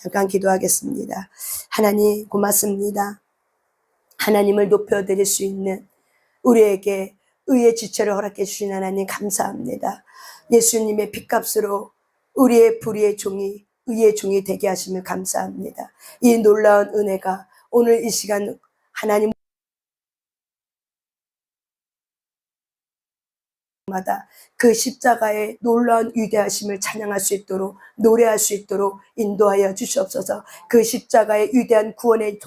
잠깐 기도하겠습니다. 하나님 고맙습니다. 하나님을 높여드릴 수 있는 우리에게 의의 지체를 허락해 주신 하나님 감사합니다. 예수님의 핏값으로 우리의 불의의 종이 의의 종이 되게 하심을 감사합니다. 이 놀라운 은혜가 오늘 이 시간 하나님 마다 그 십자가의 놀라운 위대하심을 찬양할 수 있도록 노래할 수 있도록 인도하여 주시옵소서. 그 십자가의 위대한 구원의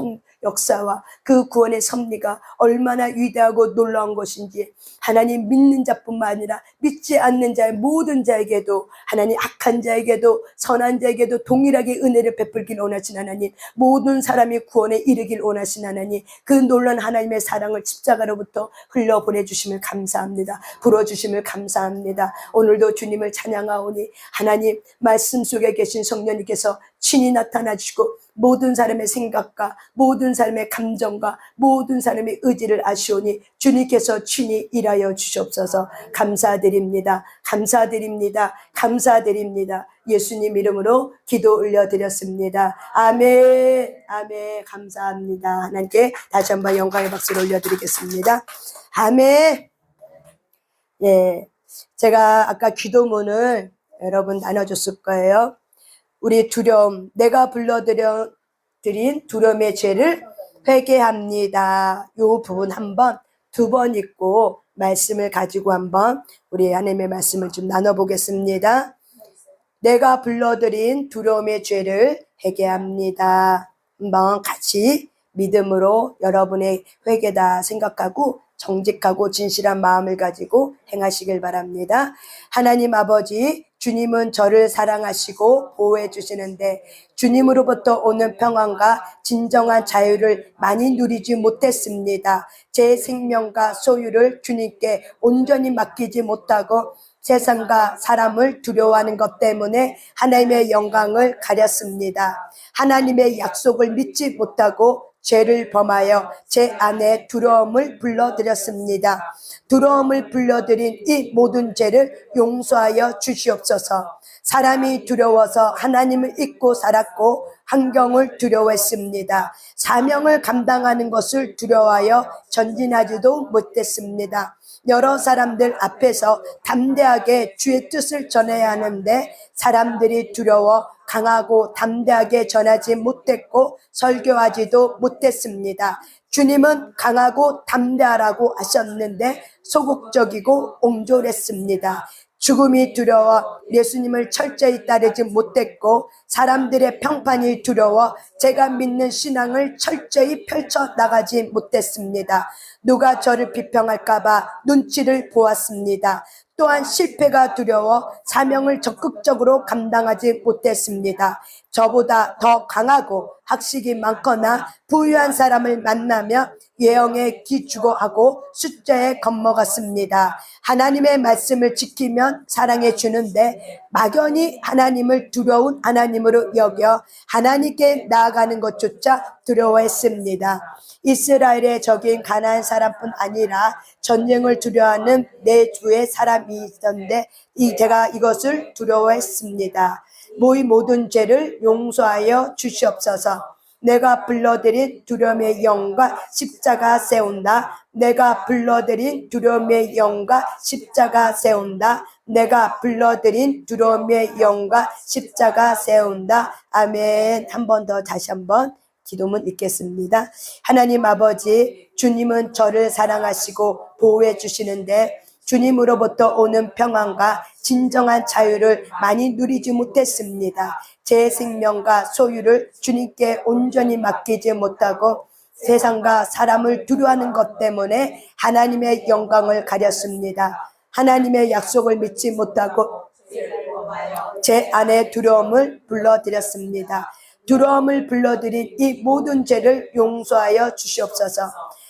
역사와 그 구원의 섭리가 얼마나 위대하고 놀라운 것인지 하나님 믿는 자뿐만 아니라 믿지 않는 자의 모든 자에게도 하나님 악한 자에게도 선한 자에게도 동일하게 은혜를 베풀길 원하신 하나님, 모든 사람이 구원에 이르길 원하신 하나님, 그 놀라운 하나님의 사랑을 십자가로부터 흘려보내주심을 감사합니다. 불어주심을 감사합니다. 오늘도 주님을 찬양하오니 하나님 말씀 속에 계신 성령님께서 친히 나타나 주시고 모든 사람의 생각과 모든 사람의 감정과 모든 사람의 의지를 아시오니 주님께서 친히 일하여 주시옵소서. 감사드립니다. 감사드립니다. 감사드립니다. 예수님 이름으로 기도 올려드렸습니다. 아멘. 아멘. 감사합니다. 하나님께 다시 한번 영광의 박수를 올려드리겠습니다. 아멘. 예, 제가 아까 기도문을 여러분 나눠줬을 거예요. 우리 두려움, 내가 불러드린 두려움의 죄를 회개합니다. 이 부분 한번, 두 번 읽고 말씀을 가지고 한번 우리 하나님의 말씀을 좀 나눠보겠습니다. 내가 불러드린 두려움의 죄를 회개합니다. 한번 같이 믿음으로 여러분의 회개다 생각하고 정직하고 진실한 마음을 가지고 행하시길 바랍니다. 하나님 아버지, 주님은 저를 사랑하시고 보호해 주시는데 주님으로부터 오는 평안과 진정한 자유를 많이 누리지 못했습니다. 제 생명과 소유를 주님께 온전히 맡기지 못하고 세상과 사람을 두려워하는 것 때문에 하나님의 영광을 가렸습니다. 하나님의 약속을 믿지 못하고 죄를 범하여 제 안에 두려움을 불러드렸습니다. 두려움을 불러드린 이 모든 죄를 용서하여 주시옵소서. 사람이 두려워서 하나님을 잊고 살았고 환경을 두려워했습니다. 사명을 감당하는 것을 두려워하여 전진하지도 못했습니다. 여러 사람들 앞에서 담대하게 주의 뜻을 전해야 하는데 사람들이 두려워 강하고 담대하게 전하지 못했고 설교하지도 못했습니다. 주님은 강하고 담대하라고 하셨는데 소극적이고 옹졸했습니다. 죽음이 두려워 예수님을 철저히 따르지 못했고 사람들의 평판이 두려워 제가 믿는 신앙을 철저히 펼쳐나가지 못했습니다. 누가 저를 비평할까봐 눈치를 보았습니다. 또한 실패가 두려워 사명을 적극적으로 감당하지 못했습니다. 저보다 더 강하고 학식이 많거나 부유한 사람을 만나며 예언에 기죽어하고 숫자에 겁먹었습니다. 하나님의 말씀을 지키면 사랑해 주는데 막연히 하나님을 두려운 하나님으로 여겨 하나님께 나아가는 것조차 두려워했습니다. 이스라엘의 적인 가나안 사람뿐 아니라 전쟁을 두려워하는 내 주의 사람이 있었는데 제가 이것을 두려워했습니다. 모든 죄를 용서하여 주시옵소서. 내가 불러드린 두려움의 영과 십자가 세운다. 내가 불러드린 두려움의 영과 십자가 세운다. 내가 불러드린 두려움의 영과 십자가 세운다. 아멘. 한 번 더 다시 한번 기도문 읽겠습니다. 하나님 아버지, 주님은 저를 사랑하시고 보호해 주시는데 주님으로부터 오는 평안과 진정한 자유를 많이 누리지 못했습니다. 제 생명과 소유를 주님께 온전히 맡기지 못하고 세상과 사람을 두려워하는 것 때문에 하나님의 영광을 가렸습니다. 하나님의 약속을 믿지 못하고 제 안에 두려움을 불러드렸습니다. 두려움을 불러들인 이 모든 죄를 용서하여 주시옵소서.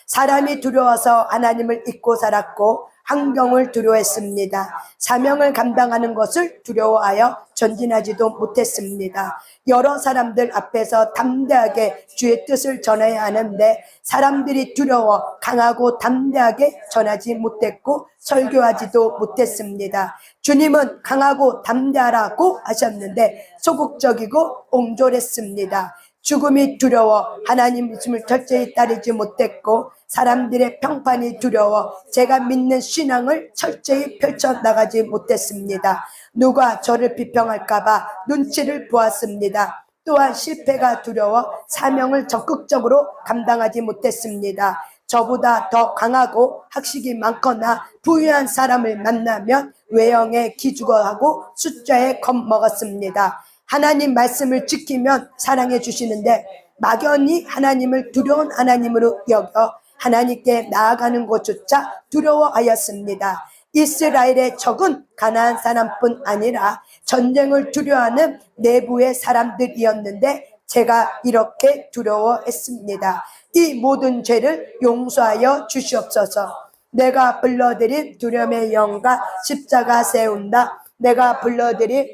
사람이 두려워서 하나님을 잊고 살았고 환경을 두려워했습니다. 사명을 감당하는 것을 두려워하여 전진하지도 못했습니다. 여러 사람들 앞에서 담대하게 주의 뜻을 전해야 하는데 사람들이 두려워 강하고 담대하게 전하지 못했고 설교하지도 못했습니다. 주님은 강하고 담대하라고 하셨는데 소극적이고 옹졸했습니다. 죽음이 두려워 하나님 말씀을 철저히 따르지 못했고 사람들의 평판이 두려워 제가 믿는 신앙을 철저히 펼쳐나가지 못했습니다. 누가 저를 비평할까봐 눈치를 보았습니다. 또한 실패가 두려워 사명을 적극적으로 감당하지 못했습니다. 저보다 더 강하고 학식이 많거나 부유한 사람을 만나면 외형에 기죽어하고 숫자에 겁먹었습니다. 하나님 말씀을 지키면 사랑해 주시는데 막연히 하나님을 두려운 하나님으로 여겨 하나님께 나아가는 것조차 두려워하였습니다. 이스라엘의 적은 가나안 사람뿐 아니라 전쟁을 두려워하는 내부의 사람들이었는데 제가 이렇게 두려워했습니다. 이 모든 죄를 용서하여 주시옵소서. 내가 불러드린 두려움의 영과 십자가 세운다. 내가 불러드린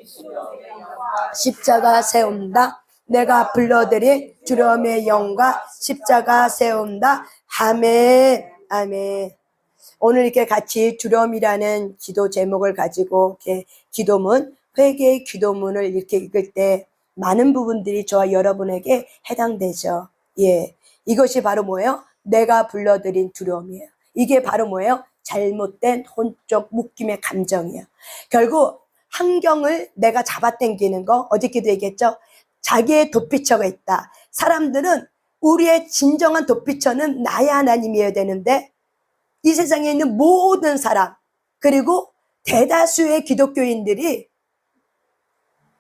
십자가 세운다. 내가 불러드린 두려움의 영과 십자가 세운다. 아멘. 아멘. 오늘 이렇게 같이 두려움이라는 기도 제목을 가지고 이렇게 기도문, 회개의 기도문을 이렇게 읽을 때 많은 부분들이 저와 여러분에게 해당되죠. 예. 이것이 바로 뭐예요? 내가 불러드린 두려움이에요. 이게 바로 뭐예요? 잘못된 혼적 묶임의 감정이에요. 결국 환경을 내가 잡아당기는 거, 어저께도 얘기했죠? 자기의 도피처가 있다. 사람들은 우리의 진정한 도피처는 나의 하나님이어야 되는데 이 세상에 있는 모든 사람 그리고 대다수의 기독교인들이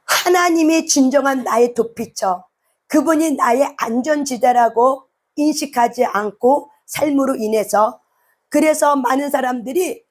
하나님이 진정한 나의 도피처, 그분이 나의 안전지대라고 인식하지 않고 삶으로 인해서 그래서 많은 사람들이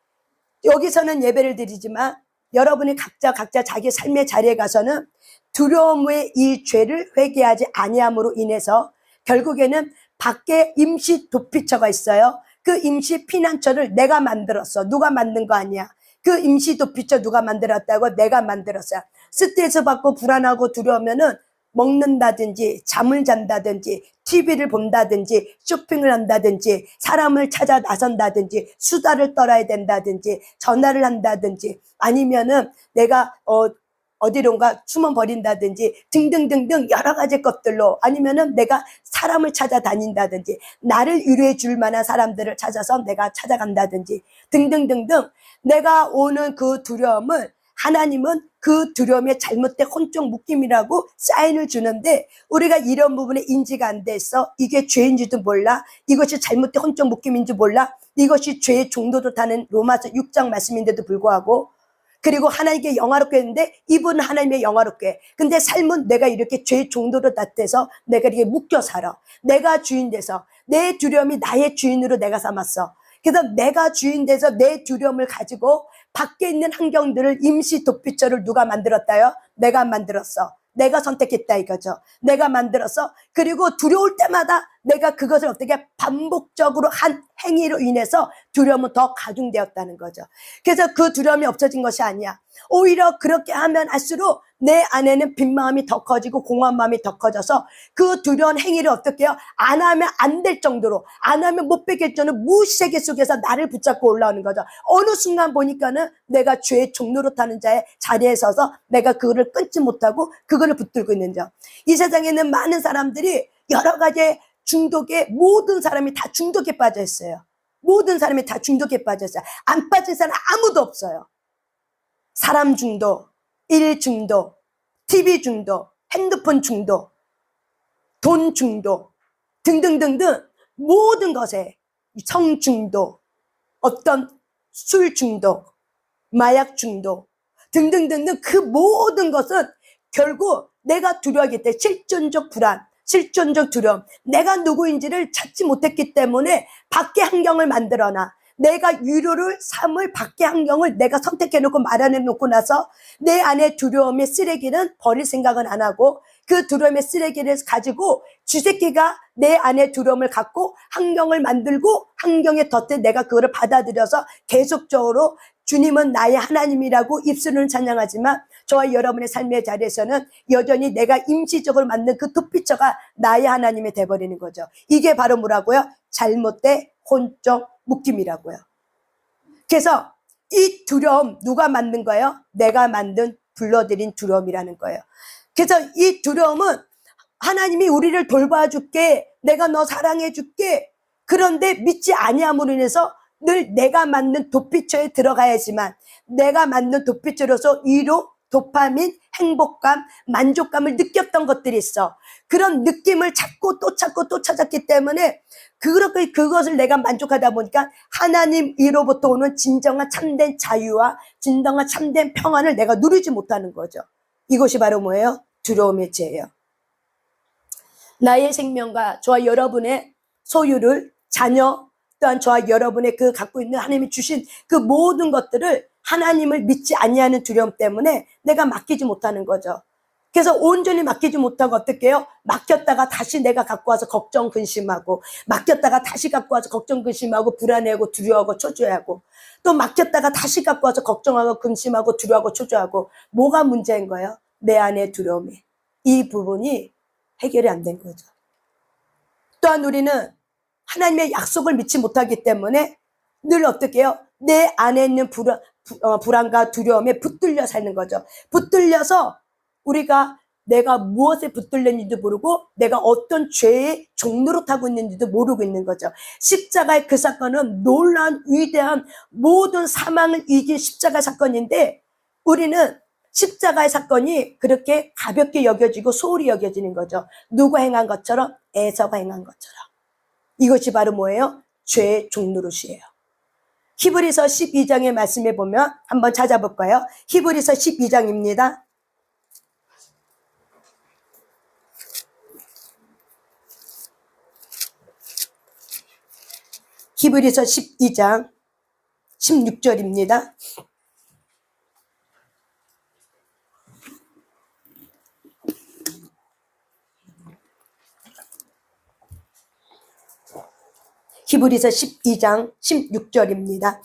여기서는 예배를 드리지만 여러분이 각자 자기 삶의 자리에 가서는 두려움의 이 죄를 회개하지 아니함으로 인해서 결국에는 밖에 임시 도피처가 있어요. 그 임시 피난처를 내가 만들었어. 누가 만든 거 아니야. 그 임시 도피처 누가 만들었다고? 내가 만들었어요. 스트레스 받고 불안하고 두려우면은 먹는다든지 잠을 잔다든지 TV를 본다든지 쇼핑을 한다든지 사람을 찾아 나선다든지 수다를 떨어야 된다든지 전화를 한다든지 아니면은 내가 어디론가 숨어 버린다든지 등등등등 여러 가지 것들로 아니면은 내가 사람을 찾아 다닌다든지 나를 위로해 줄 만한 사람들을 찾아서 내가 찾아간다든지 등등등등 내가 오는 그 두려움을 하나님은 그 두려움의 잘못된 혼적 묶임이라고 사인을 주는데 우리가 이런 부분에 인지가 안 돼서 이게 죄인지도 몰라, 이것이 잘못된 혼적 묶임인지 몰라, 이것이 죄의 종도도 타는 로마서 6장 말씀인데도 불구하고 그리고 하나님께 영화롭게 했는데 이분은 하나님의 영화롭게 해. 근데 삶은 내가 이렇게 죄의 종도로 탓해서 내가 이렇게 묶여 살아. 내가 주인 돼서 내 두려움이 나의 주인으로 내가 삼았어. 그래서 내가 주인 돼서 내 두려움을 가지고 밖에 있는 환경들을 임시 도피처를 누가 만들었다요? 내가 만들었어. 내가 선택했다 이거죠. 내가 만들어서 그리고 두려울 때마다 내가 그것을 어떻게 반복적으로 한 행위로 인해서 두려움은 더 가중되었다는 거죠. 그래서 그 두려움이 없어진 것이 아니야. 오히려 그렇게 하면 할수록 내 안에는 빈 마음이 더 커지고 공허한 마음이 더 커져서 그 두려운 행위를 어떻게 해요? 안 하면 안 될 정도로 안 하면 못 뺏길 정도로 무세계 속에서 나를 붙잡고 올라오는 거죠. 어느 순간 보니까는 내가 죄의 종로로 타는 자의 자리에 서서 내가 그거를 끊지 못하고 그거를 붙들고 있는 점. 이 세상에는 많은 사람들이 여러 가지 중독에 모든 사람이 다 중독에 빠져 있어요. 모든 사람이 다 중독에 빠져 있어요. 안 빠진 사람 아무도 없어요. 사람 중독, 일 중독, TV 중독, 핸드폰 중독, 돈 중독 등등등등 모든 것에 성 중독, 어떤 술 중독, 마약 중독 등등등등 그 모든 것은 결국 내가 두려워하기 때문에 실존적 불안, 실존적 두려움, 내가 누구인지를 찾지 못했기 때문에 밖의 환경을 만들어놔. 내가 위로를 삼을 밖의 환경을 내가 선택해놓고 마련해놓고 나서 내 안에 두려움의 쓰레기는 버릴 생각은 안 하고 그 두려움의 쓰레기를 가지고 쥐새끼가 내 안에 두려움을 갖고 환경을 만들고 환경의 덫에 내가 그거를 받아들여서 계속적으로 주님은 나의 하나님이라고 입술은 찬양하지만 저와 여러분의 삶의 자리에서는 여전히 내가 임시적으로 만든 그 도피처가 나의 하나님이 돼버리는 거죠. 이게 바로 뭐라고요? 잘못된 혼적 묶임이라고요. 그래서 이 두려움 누가 만든 거예요? 내가 만든 불러들인 두려움이라는 거예요. 그래서 이 두려움은 하나님이 우리를 돌봐줄게, 내가 너 사랑해줄게, 그런데 믿지 아니함으로 인해서 늘 내가 만든 도피처에 들어가야지만 내가 만든 도피처로서 위로, 도파민, 행복감, 만족감을 느꼈던 것들이 있어. 그런 느낌을 찾고 또 찾고 또 찾았기 때문에 그것을 내가 만족하다 보니까 하나님 위로부터 오는 진정한 참된 자유와 진정한 참된 평안을 내가 누리지 못하는 거죠. 이것이 바로 뭐예요? 두려움의 죄예요. 나의 생명과 저와 여러분의 소유를, 자녀 또한 저와 여러분의 그 갖고 있는 하나님이 주신 그 모든 것들을 하나님을 믿지 아니하는 두려움 때문에 내가 맡기지 못하는 거죠. 그래서 온전히 맡기지 못하고 어떻게 해요? 맡겼다가 다시 내가 갖고 와서 걱정 근심하고, 맡겼다가 다시 갖고 와서 걱정 근심하고, 불안해하고 두려워하고 초조해하고, 또 맡겼다가 다시 갖고 와서 걱정하고 근심하고 두려워하고 초조하고. 뭐가 문제인 거예요? 내 안의 두려움이. 이 부분이 해결이 안 된 거죠. 또한 우리는 하나님의 약속을 믿지 못하기 때문에 늘 어떻게 해요? 내 안에 있는 불안과 두려움에 붙들려 사는 거죠. 붙들려서 우리가 내가 무엇에 붙들렸는지도 모르고 내가 어떤 죄의 종로로 타고 있는지도 모르고 있는 거죠. 십자가의 그 사건은 놀라운 위대한 모든 사망을 이긴 십자가 사건인데 우리는 십자가의 사건이 그렇게 가볍게 여겨지고 소홀히 여겨지는 거죠. 누가 행한 것처럼? 에서가 행한 것처럼. 이것이 바로 뭐예요? 죄의 종노릇이에요. 히브리서 12장의 말씀에 보면 한번 찾아볼까요? 히브리서 12장입니다. 히브리서 12장 16절입니다. 히브리서 12장 16절입니다.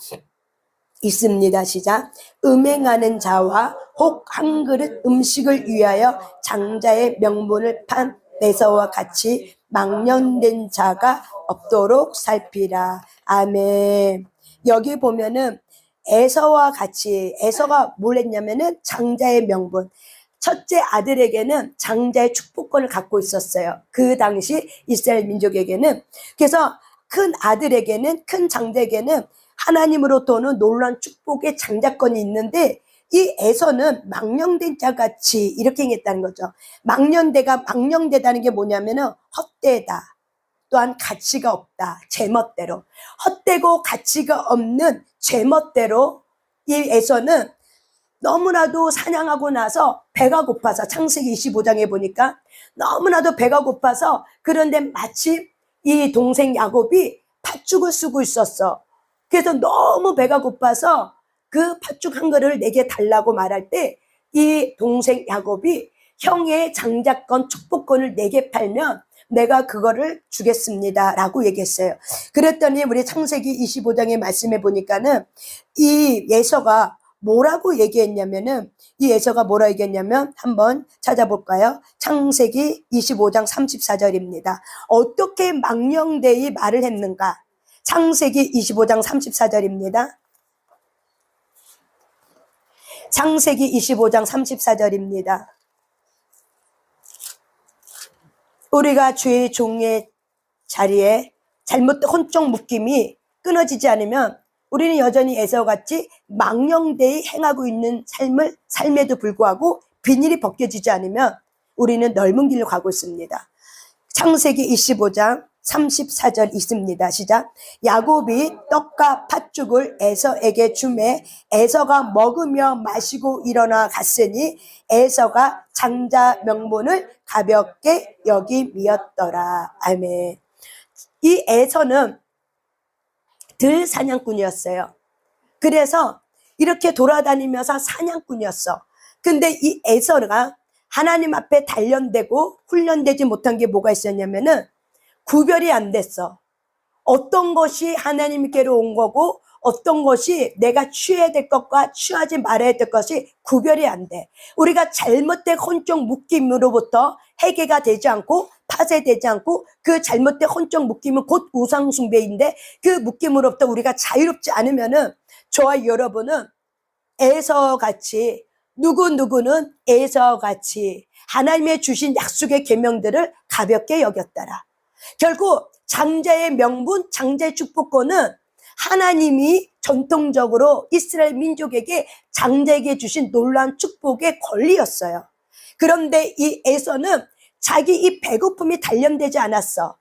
있습니다. 시작. 음행하는 자와 혹 한 그릇 음식을 위하여 장자의 명분을 판 에서와 같이 망령된 자가 없도록 살피라. 아멘. 여기 보면은 에서와 같이, 에서가 뭘 했냐면은 장자의 명분, 첫째 아들에게는 장자의 축복권을 갖고 있었어요. 그 당시 이스라엘 민족에게는. 그래서 큰 아들에게는, 큰 장자에게는 하나님으로부터 오는 놀라운 축복의 장자권이 있는데 이 에서는 망령된 자같이 이렇게 행했다는 거죠. 망령되다는 게 뭐냐면은 헛되다, 또한 가치가 없다, 제멋대로. 헛되고 가치가 없는 제멋대로 이 에서는 너무나도 사냥하고 나서 배가 고파서, 창세기 25장에 보니까 너무나도 배가 고파서, 그런데 마침 이 동생 야곱이 팥죽을 쓰고 있었어. 그래서 너무 배가 고파서 그 팥죽 한 그릇을 내게 달라고 말할 때 이 동생 야곱이 형의 장자권 축복권을 내게 팔면 내가 그거를 주겠습니다 라고 얘기했어요. 그랬더니 우리 창세기 25장의 말씀에 보니까는 이 에서가 뭐라고 얘기했냐면은, 이 에서가 뭐라고 얘기했냐면 한번 찾아볼까요? 창세기 25장 34절입니다. 어떻게 망령되이 말을 했는가? 창세기 25장 34절입니다. 창세기 25장 34절입니다. 우리가 주의 종의 자리에 잘못된 혼적 묶임이 끊어지지 않으면 우리는 여전히 에서같이 망령되이 행하고 있는 삶에도 불구하고 비닐이 벗겨지지 않으면 우리는 넓은 길로 가고 있습니다. 창세기 25장 34절 있습니다. 시작. 야곱이 떡과 팥죽을 에서에게 주매 에서가 먹으며 마시고 일어나 갔으니 에서가 장자 명분을 가볍게 여김이었더라. 아멘. 이 에서는 들 사냥꾼이었어요. 그래서 이렇게 돌아다니면서 사냥꾼이었어. 근데 이 에서가 하나님 앞에 단련되고 훈련되지 못한 게 뭐가 있었냐면은 구별이 안 됐어. 어떤 것이 하나님께로 온 거고 어떤 것이 내가 취해야 될 것과 취하지 말아야 될 것이 구별이 안 돼. 우리가 잘못된 혼적 묶임으로부터 해결가 되지 않고 파쇄되지 않고 그 잘못된 혼적 묶임은 곧 우상숭배인데 그 묶임으로부터 우리가 자유롭지 않으면은 저와 여러분은 에서같이 누구는 에서같이 하나님의 주신 약속의 계명들을 가볍게 여겼더라. 결국 장자의 명분, 장자의 축복권은 하나님이 전통적으로 이스라엘 민족에게 장자에게 주신 놀라운 축복의 권리였어요. 그런데 이 에서는 자기 이 배고픔이 단련되지 않았어.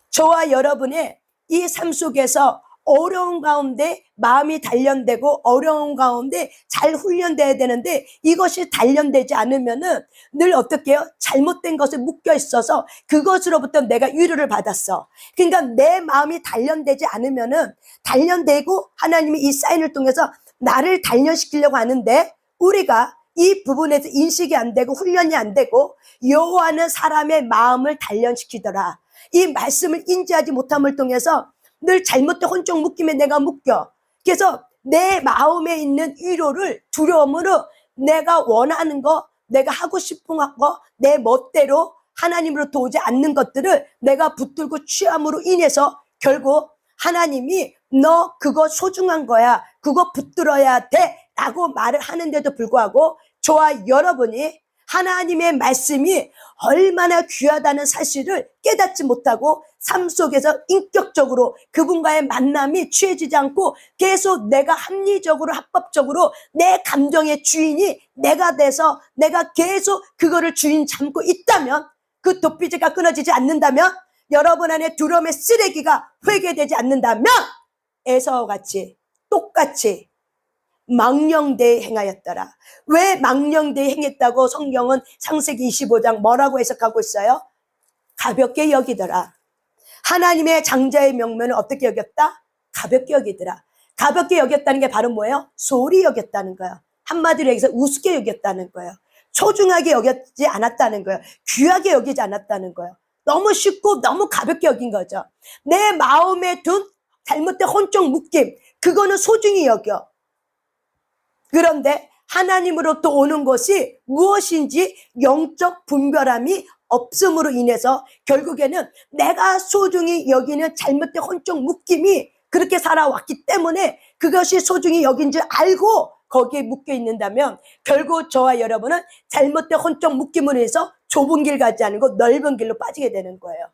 저와 여러분의 이 삶 속에서 어려운 가운데 마음이 단련되고 어려운 가운데 잘 훈련돼야 되는데 이것이 단련되지 않으면은 늘 어떻게 해요? 잘못된 것에 묶여 있어서 그것으로부터 내가 위로를 받았어. 그러니까 내 마음이 단련되지 않으면은 단련되고 하나님이 이 사인을 통해서 나를 단련시키려고 하는데 우리가 이 부분에서 인식이 안 되고 훈련이 안 되고 여호와는 사람의 마음을 단련시키더라. 이 말씀을 인지하지 못함을 통해서 늘 잘못된 혼적 묶임에 내가 묶여. 그래서 내 마음에 있는 위로를 두려움으로 내가 원하는 거, 내가 하고 싶은 거, 내 멋대로 하나님으로부터 오지 않는 것들을 내가 붙들고 취함으로 인해서 결국 하나님이 너 그거 소중한 거야. 그거 붙들어야 돼. 라고 말을 하는데도 불구하고 저와 여러분이 하나님의 말씀이 얼마나 귀하다는 사실을 깨닫지 못하고 삶 속에서 인격적으로 그분과의 만남이 취해지지 않고 계속 내가 합리적으로 합법적으로 내 감정의 주인이 내가 돼서 내가 계속 그거를 주인 삼고 있다면 그 도피제가 끊어지지 않는다면 여러분 안에 두려움의 쓰레기가 회개되지 않는다면 에서와 같이 똑같이 망령되이 행하였더라. 왜 망령되이 행했다고 성경은 창세기 25장 뭐라고 해석하고 있어요? 가볍게 여기더라. 하나님의 장자의 명면을 어떻게 여겼다? 가볍게 여기더라. 가볍게 여겼다는 게 바로 뭐예요? 소홀히 여겼다는 거예요. 한마디로 얘기해서 우습게 여겼다는 거예요. 소중하게 여겼지 않았다는 거예요. 귀하게 여기지 않았다는 거예요. 너무 쉽고 너무 가볍게 여긴 거죠. 내 마음에 둔 잘못된 혼적 묶임, 그거는 소중히 여겨. 그런데 하나님으로부터 오는 것이 무엇인지 영적 분별함이 없음으로 인해서 결국에는 내가 소중히 여기는 잘못된 혼적 묶임이 그렇게 살아왔기 때문에 그것이 소중히 여긴 줄 알고 거기에 묶여 있는다면 결국 저와 여러분은 잘못된 혼적 묶임으로 해서 좁은 길 가지 않고 넓은 길로 빠지게 되는 거예요.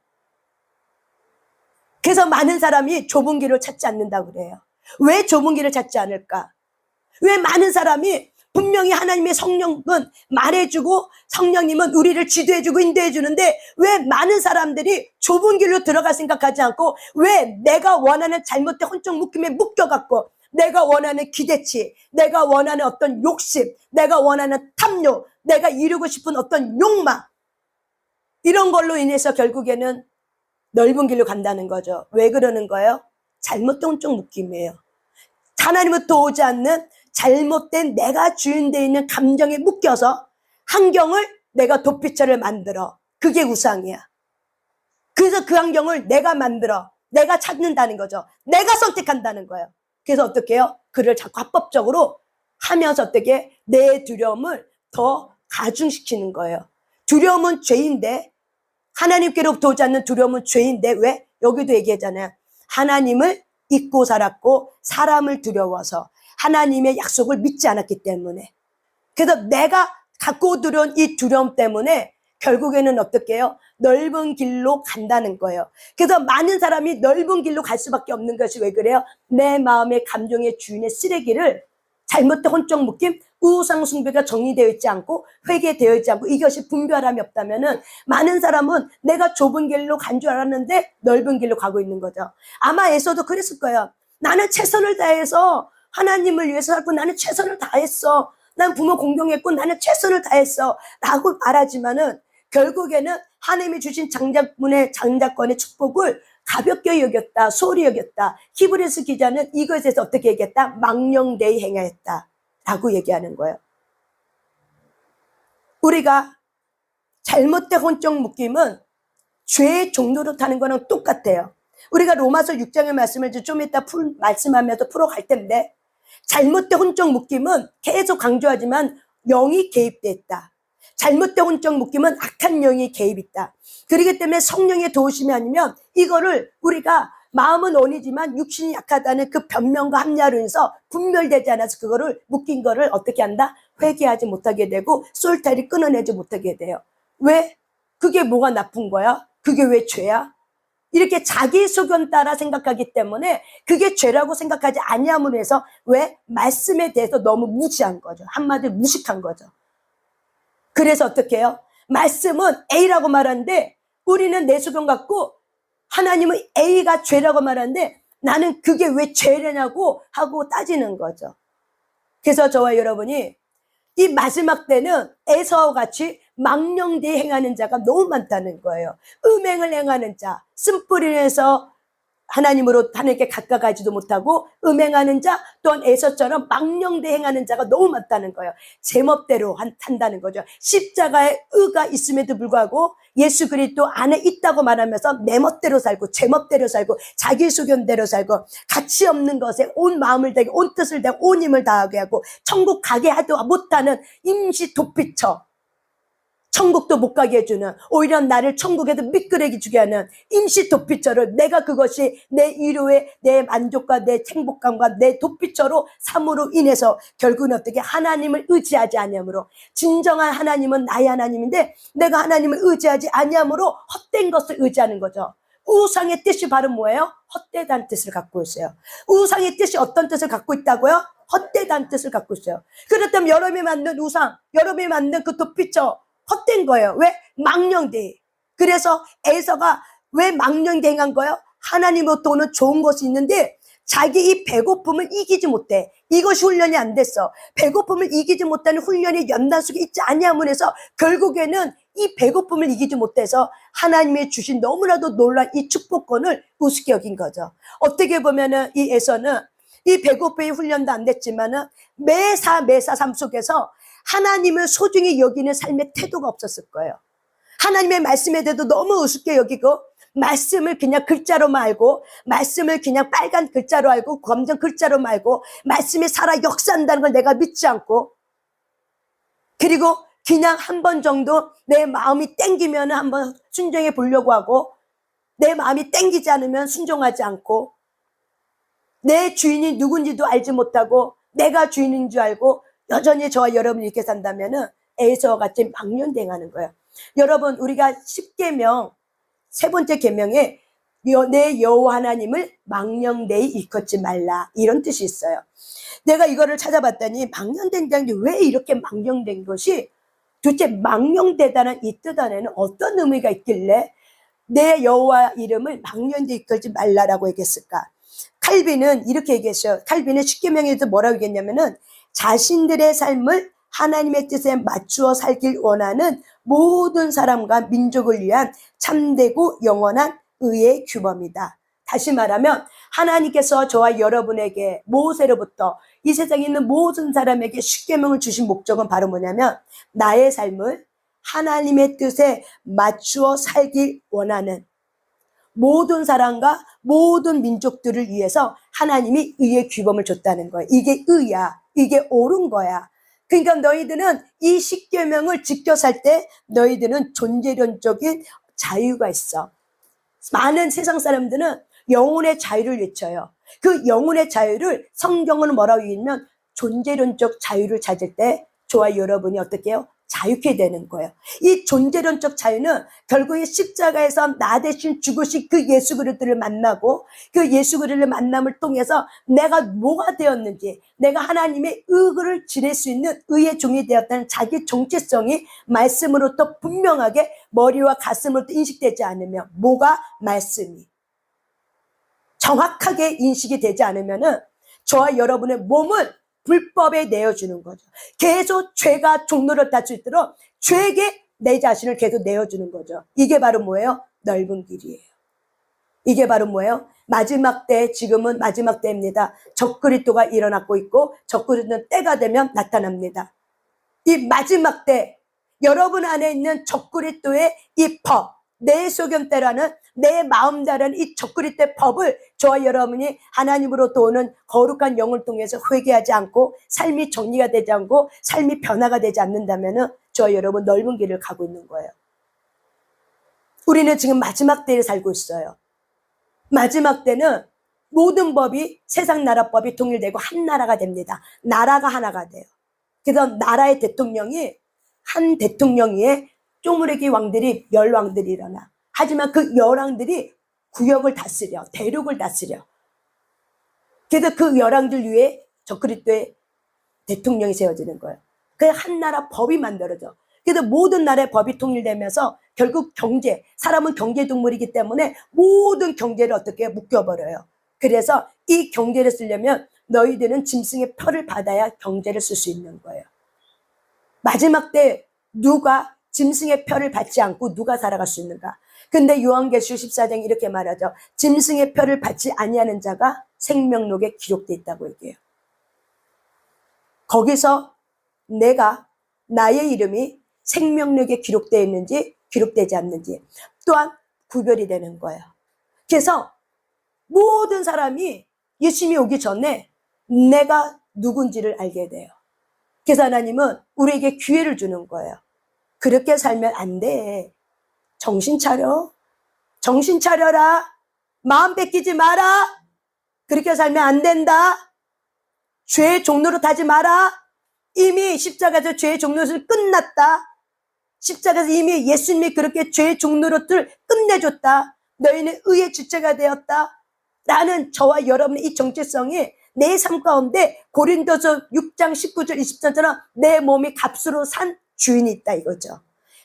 그래서 많은 사람이 좁은 길을 찾지 않는다고 그래요. 왜 좁은 길을 찾지 않을까? 왜 많은 사람이 분명히 하나님의 성령은 말해주고 성령님은 우리를 지도해주고 인도해주는데 왜 많은 사람들이 좁은 길로 들어갈 생각하지 않고 왜 내가 원하는 잘못된 혼적 묶임에 묶여갖고 내가 원하는 기대치, 내가 원하는 어떤 욕심, 내가 원하는 탐욕, 내가 이루고 싶은 어떤 욕망 이런 걸로 인해서 결국에는 넓은 길로 간다는 거죠. 왜 그러는 거예요? 잘못된 혼적 묶임이에요. 하나님부터 오지 않는 잘못된 내가 주인되어 있는 감정에 묶여서 환경을 내가 도피처를 만들어. 그게 우상이야. 그래서 그 환경을 내가 만들어. 내가 찾는다는 거죠. 내가 선택한다는 거예요. 그래서 어떻게 해요? 그를 자꾸 합법적으로 하면서 어떻게 내 두려움을 더 가중시키는 거예요. 두려움은 죄인데 하나님께로부터 오지 않는 두려움은 죄인데 왜? 여기도 얘기하잖아요. 하나님을 잊고 살았고 사람을 두려워서 하나님의 약속을 믿지 않았기 때문에. 그래서 내가 갖고 들어온 이 두려움 때문에 결국에는 어떻게 해요? 넓은 길로 간다는 거예요. 그래서 많은 사람이 넓은 길로 갈 수밖에 없는 것이 왜 그래요? 내 마음의 감정의 주인의 쓰레기를 잘못된 혼적 묶임, 우상 숭배가 정리되어 있지 않고 회개되어 있지 않고 이것이 분별함이 없다면은 많은 사람은 내가 좁은 길로 간 줄 알았는데 넓은 길로 가고 있는 거죠. 아마 에서도 그랬을 거예요. 나는 최선을 다해서 하나님을 위해서 살고 나는 최선을 다했어. 난 부모 공경했고 나는 최선을 다했어. 라고 말하지만은 결국에는 하나님이 주신 장자권의 축복을 가볍게 여겼다, 소홀히 여겼다. 히브리서 기자는 이것에 대해서 어떻게 얘기했다? 망령되이 행하였다 라고 얘기하는 거예요. 우리가 잘못된 혼적 묶임은 죄의 종로로 타는 거랑 똑같아요. 우리가 로마서 6장의 말씀을 좀 이따 말씀하면서 풀어갈 텐데, 잘못된 혼적 묶임은 계속 강조하지만 영이 개입됐다. 잘못된 혼적 묶임은 악한 영이 개입있다. 그렇기 때문에 성령의 도우심이 아니면 이거를 우리가 마음은 원이지만 육신이 약하다는 그 변명과 합리화로 인해서 분별되지 않아서 그거를 묶인 거를 어떻게 한다? 회개하지 못하게 되고 솔타를 끊어내지 못하게 돼요. 왜? 그게 뭐가 나쁜 거야? 그게 왜 죄야? 이렇게 자기 소견 따라 생각하기 때문에 그게 죄라고 생각하지 아니함으로 해서 왜? 말씀에 대해서 너무 무시한 거죠. 한마디로 무식한 거죠. 그래서 어떻게 해요? 말씀은 A라고 말하는데 우리는 내 소견 갖고 하나님은 A가 죄라고 말하는데 나는 그게 왜 죄냐고 하고 따지는 거죠. 그래서 저와 여러분이 이 마지막 때는 에서와 같이 망령되이 행하는 자가 너무 많다는 거예요. 음행을 행하는 자, 쓴뿌리를 해서 하나님께 가까이가지도 못하고 음행하는 자, 또한 에서처럼 망령되이 행하는 자가 너무 많다는 거예요. 제멋대로 한다는 거죠. 십자가에 의가 있음에도 불구하고 예수 그리스도 안에 있다고 말하면서 내 멋대로 살고 제멋대로 살고 자기 소견대로 살고 가치 없는 것에 온 마음을 다하고 온 뜻을 다하고 온 힘을 다하게 하고 천국 가게 하도 못하는 임시 도피처, 천국도 못 가게 해주는, 오히려 나를 천국에도 미끄러기 주게 하는 임시 도피처를 내가 그것이 내 위로의 내 만족과 내 행복감과 내 도피처로 삼으로 인해서 결국은 어떻게 하나님을 의지하지 아니함으로, 진정한 하나님은 나의 하나님인데 내가 하나님을 의지하지 아니함으로 헛된 것을 의지하는 거죠. 우상의 뜻이 바로 뭐예요? 헛되다는 뜻을 갖고 있어요. 우상의 뜻이 어떤 뜻을 갖고 있다고요? 헛되다는 뜻을 갖고 있어요. 그렇다면 여러분이 만든 우상, 여러분이 만든 그 도피처 헛된 거예요. 왜? 망령되이. 그래서 에서가 왜 망령되이 한 거예요? 하나님으로부터는 좋은 것이 있는데 자기 이 배고픔을 이기지 못해. 이것이 훈련이 안 됐어. 배고픔을 이기지 못하는 훈련이 연단 속에 있지 아니함으로 해서 결국에는 이 배고픔을 이기지 못해서 하나님이 주신 너무나도 놀라운 이 축복권을 우습게 여긴 거죠. 어떻게 보면은 이 에서는 이 배고픔의 훈련도 안 됐지만은 매사 삶 속에서 하나님을 소중히 여기는 삶의 태도가 없었을 거예요. 하나님의 말씀에 대해서 너무 우습게 여기고 말씀을 그냥 글자로만 알고 말씀을 그냥 빨간 글자로 알고 검정 글자로만 알고 말씀이 살아 역사한다는 걸 내가 믿지 않고, 그리고 그냥 한 번 정도 내 마음이 땡기면 한번 순종해 보려고 하고 내 마음이 땡기지 않으면 순종하지 않고, 내 주인이 누군지도 알지 못하고 내가 주인인 줄 알고 여전히 저와 여러분이 이렇게 산다면은 에서와 같이 망령되행하는 거예요. 여러분, 우리가 10계명 세 번째 계명에 내 여호와 하나님을 망령되이 일컫지 말라, 이런 뜻이 있어요. 내가 이거를 찾아봤더니 망령된다는 게 왜 이렇게 망령된 것이 도대체 망령되다는 이 뜻 안에는 어떤 의미가 있길래 내 여호와 이름을 망령되이 일컬지 말라라고 얘기했을까? 칼빈은 이렇게 얘기했어요. 칼빈은 10계명에서 뭐라고 얘기했냐면은 자신들의 삶을 하나님의 뜻에 맞추어 살길 원하는 모든 사람과 민족을 위한 참되고 영원한 의의 규범이다. 다시 말하면 하나님께서 저와 여러분에게 모세로부터 이 세상에 있는 모든 사람에게 10계명을 주신 목적은 바로 뭐냐면 나의 삶을 하나님의 뜻에 맞추어 살길 원하는 모든 사람과 모든 민족들을 위해서 하나님이 의의 규범을 줬다는 거예요. 이게 의야. 이게 옳은 거야. 그러니까 너희들은 이 10계명을 지켜 살 때 너희들은 존재론적인 자유가 있어. 많은 세상 사람들은 영혼의 자유를 외쳐요. 그 영혼의 자유를 성경은 뭐라고 얘기하면 존재론적 자유를 찾을 때 저와 여러분이 어떻게 해요? 자유케 되는 거예요. 이 존재론적 자유는 결국에 십자가에서 나 대신 죽으신 그 예수 그리스도를 만나고 그 예수 그리스도를 만남을 통해서 내가 뭐가 되었는지, 내가 하나님의 의를 지낼 수 있는 의의 종이 되었다는 자기 정체성이 말씀으로부터 분명하게 머리와 가슴으로부터 인식되지 않으면, 뭐가 말씀이 정확하게 인식이 되지 않으면은 저와 여러분의 몸을 불법에 내어주는 거죠. 계속 죄가 종로를 탈 수 있도록 죄에게 내 자신을 계속 내어주는 거죠. 이게 바로 뭐예요? 넓은 길이에요. 이게 바로 뭐예요? 마지막 때, 지금은 마지막 때입니다. 적그리스도가 일어나고 있고 적그리스도는 때가 되면 나타납니다. 이 마지막 때 여러분 안에 있는 적그리스도의 이 법, 내 소견대라는 내 마음대라는 이 적그리스도의 법을 저와 여러분이 하나님으로부터 오는 거룩한 영을 통해서 회개하지 않고 삶이 정리가 되지 않고 삶이 변화가 되지 않는다면 저와 여러분 넓은 길을 가고 있는 거예요. 우리는 지금 마지막 때에 살고 있어요. 마지막 때는 모든 법이 세상 나라 법이 통일되고 한 나라가 됩니다. 나라가 하나가 돼요. 그래서 나라의 대통령이 한 대통령 위에 쪼무레기 왕들이 멸왕들이 일어나. 하지만 그 열왕들이 구역을 다스려, 대륙을 다스려. 그래서 그 열왕들 위에 적그리스도의 대통령이 세워지는 거예요. 그래서 한 나라 법이 만들어져. 그래서 모든 나라의 법이 통일되면서 결국 경제, 사람은 경제 동물이기 때문에 모든 경제를 어떻게 묶여버려요. 그래서 이 경제를 쓰려면 너희들은 짐승의 표를 받아야 경제를 쓸 수 있는 거예요. 마지막 때 누가 짐승의 표를 받지 않고 누가 살아갈 수 있는가? 근데 요한계시록 14장에 이렇게 말하죠. 짐승의 표를 받지 아니하는 자가 생명록에 기록되어 있다고 얘기해요. 거기서 내가 나의 이름이 생명록에 기록되어 있는지 기록되지 않는지 또한 구별이 되는 거예요. 그래서 모든 사람이 예수님이 오기 전에 내가 누군지를 알게 돼요. 그래서 하나님은 우리에게 기회를 주는 거예요. 그렇게 살면 안 돼. 정신 차려. 정신 차려라. 마음 뺏기지 마라. 그렇게 살면 안 된다. 죄의 종로로 타지 마라. 이미 십자가에서 죄의 종로를 끝났다. 십자가에서 이미 예수님이 그렇게 죄의 종로를 끝내줬다. 너희는 의의 주체가 되었다. 라는 저와 여러분의 이 정체성이 내 삶 가운데 고린도서 6장 19절 20절처럼 내 몸이 값으로 산 주인이 있다 이거죠.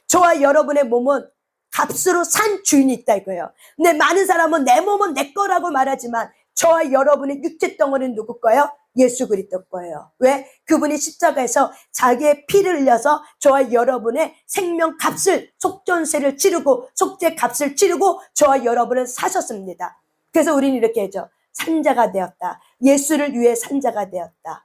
저와 여러분의 몸은 값으로 산 주인이 있다 이거예요. 근데 많은 사람은 내 몸은 내 거라고 말하지만 저와 여러분의 육체 덩어리는 누구 거예요? 예수 그리스도 거예요. 왜? 그분이 십자가에서 자기의 피를 흘려서 저와 여러분의 생명 값을 속전세를 치르고 속죄 값을 치르고 저와 여러분을 사셨습니다. 그래서 우리는 이렇게 하죠. 산자가 되었다. 예수를 위해 산자가 되었다.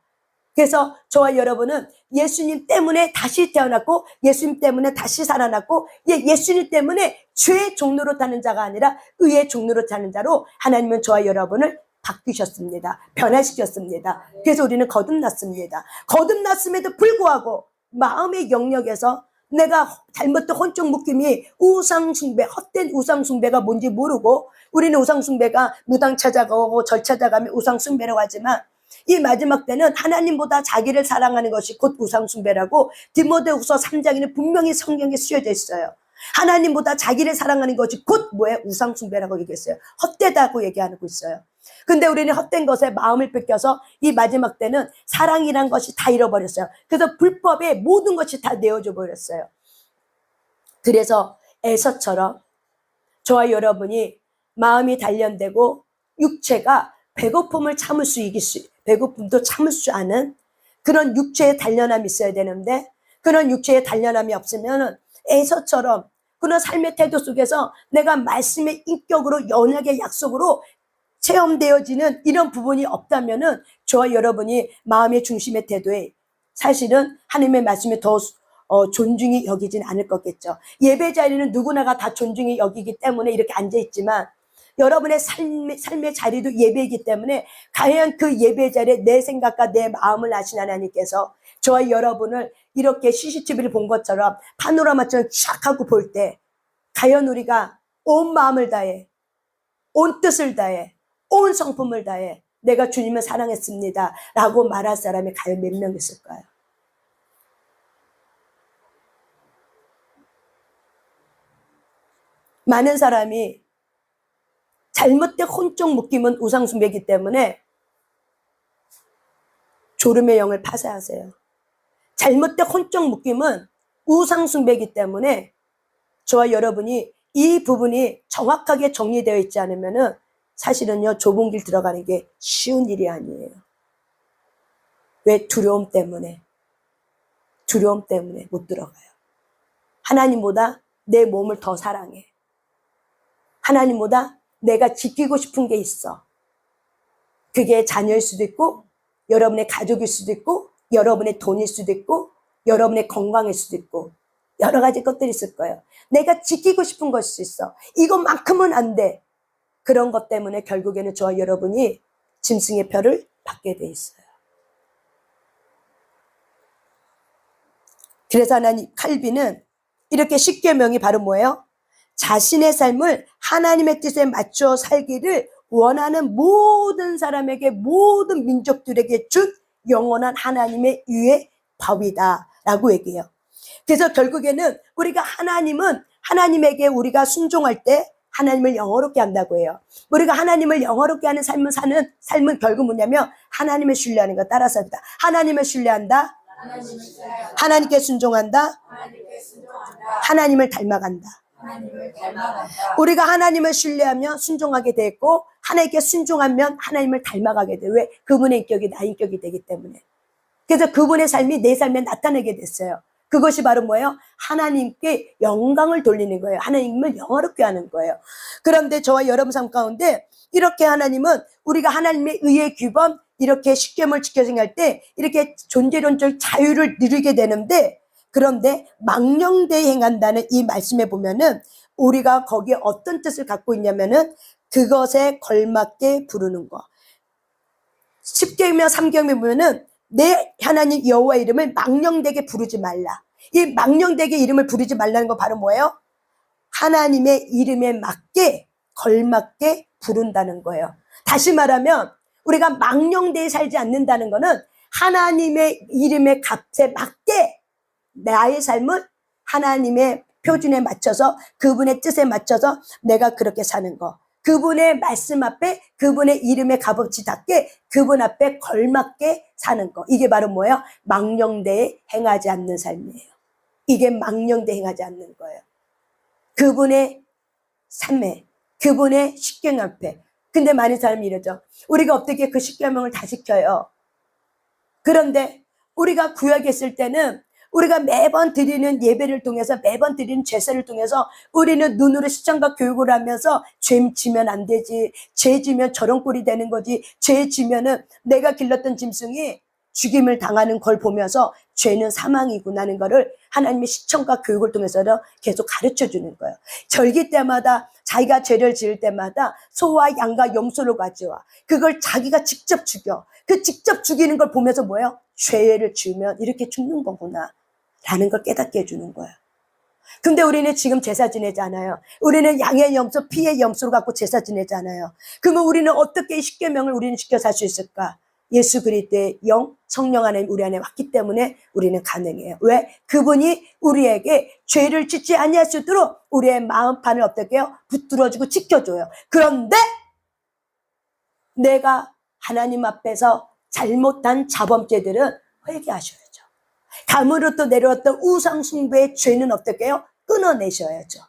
그래서 저와 여러분은 예수님 때문에 다시 태어났고 예수님 때문에 다시 살아났고 예수님 때문에 죄의 종로로 타는 자가 아니라 의의 종로로 타는 자로 하나님은 저와 여러분을 바뀌셨습니다. 변화시켰습니다. 그래서 우리는 거듭났습니다. 거듭났음에도 불구하고 마음의 영역에서 내가 잘못된 혼적 묶임이 우상숭배, 헛된 우상숭배가 뭔지 모르고 우리는 우상숭배가 무당 찾아가고 절 찾아가면 우상숭배라고 하지만 이 마지막 때는 하나님보다 자기를 사랑하는 것이 곧 우상숭배라고 디모데후서 3장에는 분명히 성경에 쓰여져 있어요. 하나님보다 자기를 사랑하는 것이 곧 뭐예요? 우상숭배라고 얘기했어요. 헛되다고 얘기하고 있어요. 근데 우리는 헛된 것에 마음을 뺏겨서 이 마지막 때는 사랑이란 것이 다 잃어버렸어요. 그래서 불법에 모든 것이 다 내어져 버렸어요. 그래서 에서처럼 저와 여러분이 마음이 단련되고 육체가 배고픔을 참을 수 이길 수 배고픔도 참을 수 않은 그런 육체의 단련함이 있어야 되는데 그런 육체의 단련함이 없으면 에서처럼 그런 삶의 태도 속에서 내가 말씀의 인격으로 연약의 약속으로 체험되어지는 이런 부분이 없다면은 저와 여러분이 마음의 중심의 태도에 사실은 하나님의 말씀에 더 존중이 여기진 않을 거겠죠. 예배 자리는 누구나가 다 존중이 여기기 때문에 이렇게 앉아있지만 여러분의 삶의 자리도 예배이기 때문에 과연 그 예배 자리에 내 생각과 내 마음을 아신 하나님께서 저와 여러분을 이렇게 CCTV를 본 것처럼 파노라마처럼 쫙 하고 볼 때 과연 우리가 온 마음을 다해 온 뜻을 다해 온 성품을 다해 내가 주님을 사랑했습니다 라고 말할 사람이 과연 몇 명 있을까요? 많은 사람이 잘못된 혼적 묶임은 우상숭배이기 때문에 졸음의 영을 파쇄하세요. 잘못된 혼적 묶임은 우상숭배이기 때문에 저와 여러분이 이 부분이 정확하게 정리되어 있지 않으면 사실은요 좁은 길 들어가는 게 쉬운 일이 아니에요. 왜? 두려움 때문에 못 들어가요. 하나님보다 내 몸을 더 사랑해. 하나님보다 내가 지키고 싶은 게 있어. 그게 자녀일 수도 있고 여러분의 가족일 수도 있고 여러분의 돈일 수도 있고 여러분의 건강일 수도 있고 여러 가지 것들이 있을 거예요. 내가 지키고 싶은 것이 있어. 이것만큼은 안 돼. 그런 것 때문에 결국에는 저와 여러분이 짐승의 표를 받게 돼 있어요. 그래서 하나님, 칼빈은 이렇게 십계명이 바로 뭐예요? 자신의 삶을 하나님의 뜻에 맞춰 살기를 원하는 모든 사람에게, 모든 민족들에게 준 영원한 하나님의 유의 법이다 라고 얘기해요. 그래서 결국에는 우리가 하나님에게 우리가 순종할 때 하나님을 영화롭게 한다고 해요. 우리가 하나님을 영화롭게 하는 삶을 사는 삶은 결국 뭐냐면 하나님을 신뢰하는 거 따라서 합니다. 하나님을 신뢰한다. 하나님께 순종한다. 하나님을 닮아간다. 우리가 하나님을 신뢰하면 순종하게 되고 하나님께 순종하면 하나님을 닮아가게 돼. 왜? 그분의 인격이 나 인격이 되기 때문에. 그래서 그분의 삶이 내 삶에 나타나게 됐어요. 그것이 바로 뭐예요? 하나님께 영광을 돌리는 거예요. 하나님을 영화롭게 하는 거예요. 그런데 저와 여러분 삶 가운데 이렇게 하나님은 우리가 하나님의 의의 규범, 이렇게 십계명을 지켜 생활할 때 이렇게 존재론적 자유를 누리게 되는데, 그런데 망령되이 행한다는 이 말씀에 보면은 우리가 거기에 어떤 뜻을 갖고 있냐면은 그것에 걸맞게 부르는 거. 10계명 3계명에 보면은 내 하나님 여호와 이름을 망령되게 부르지 말라. 이 망령되게 이름을 부르지 말라는 거 바로 뭐예요? 하나님의 이름에 맞게 걸맞게 부른다는 거예요. 다시 말하면 우리가 망령되이 살지 않는다는 거는 하나님의 이름의 값에 맞게 나의 삶을 하나님의 표준에 맞춰서, 그분의 뜻에 맞춰서 내가 그렇게 사는 거. 그분의 말씀 앞에, 그분의 이름의 값어치답게 그분 앞에 걸맞게 사는 거. 이게 바로 뭐예요? 망령되이 행하지 않는 삶이에요. 이게 망령되이 행하지 않는 거예요. 그분의 삶에, 그분의 십계명 앞에. 근데 많은 사람이 이러죠. 우리가 어떻게 그 십계명을 다 지켜요? 그런데 우리가 구약에 있을 때는 우리가 매번 드리는 예배를 통해서, 매번 드리는 제사를 통해서 우리는 눈으로 시청과 교육을 하면서 죄 지면 안 되지, 죄 지면 저런 꼴이 되는 거지, 죄 지면은 내가 길렀던 짐승이 죽임을 당하는 걸 보면서 죄는 사망이구나는 거를 하나님의 시청과 교육을 통해서 계속 가르쳐 주는 거예요. 절기 때마다 자기가 죄를 지을 때마다 소와 양과 염소를 가져와 그걸 자기가 직접 죽여. 그 직접 죽이는 걸 보면서 뭐예요? 죄를 지으면 이렇게 죽는 거구나 라는 걸 깨닫게 해주는 거예요. 근데 우리는 지금 제사 지내잖아요. 우리는 양의 염소, 피의 염소를 갖고 제사 지내잖아요. 그러면 우리는 어떻게 이 십계명을 우리는 지켜 살 수 있을까? 예수 그리스도의 영, 성령 안에 우리 안에 왔기 때문에 우리는 가능해요. 왜? 그분이 우리에게 죄를 짓지 아니할 수 있도록 우리의 마음판을 어떻게 해요? 붙들어주고 지켜줘요. 그런데 내가 하나님 앞에서 잘못한 자범죄들은 회개하셔야죠. 감으로부터 내려왔던 우상숭배의 죄는 어떻게 해요? 끊어내셔야죠.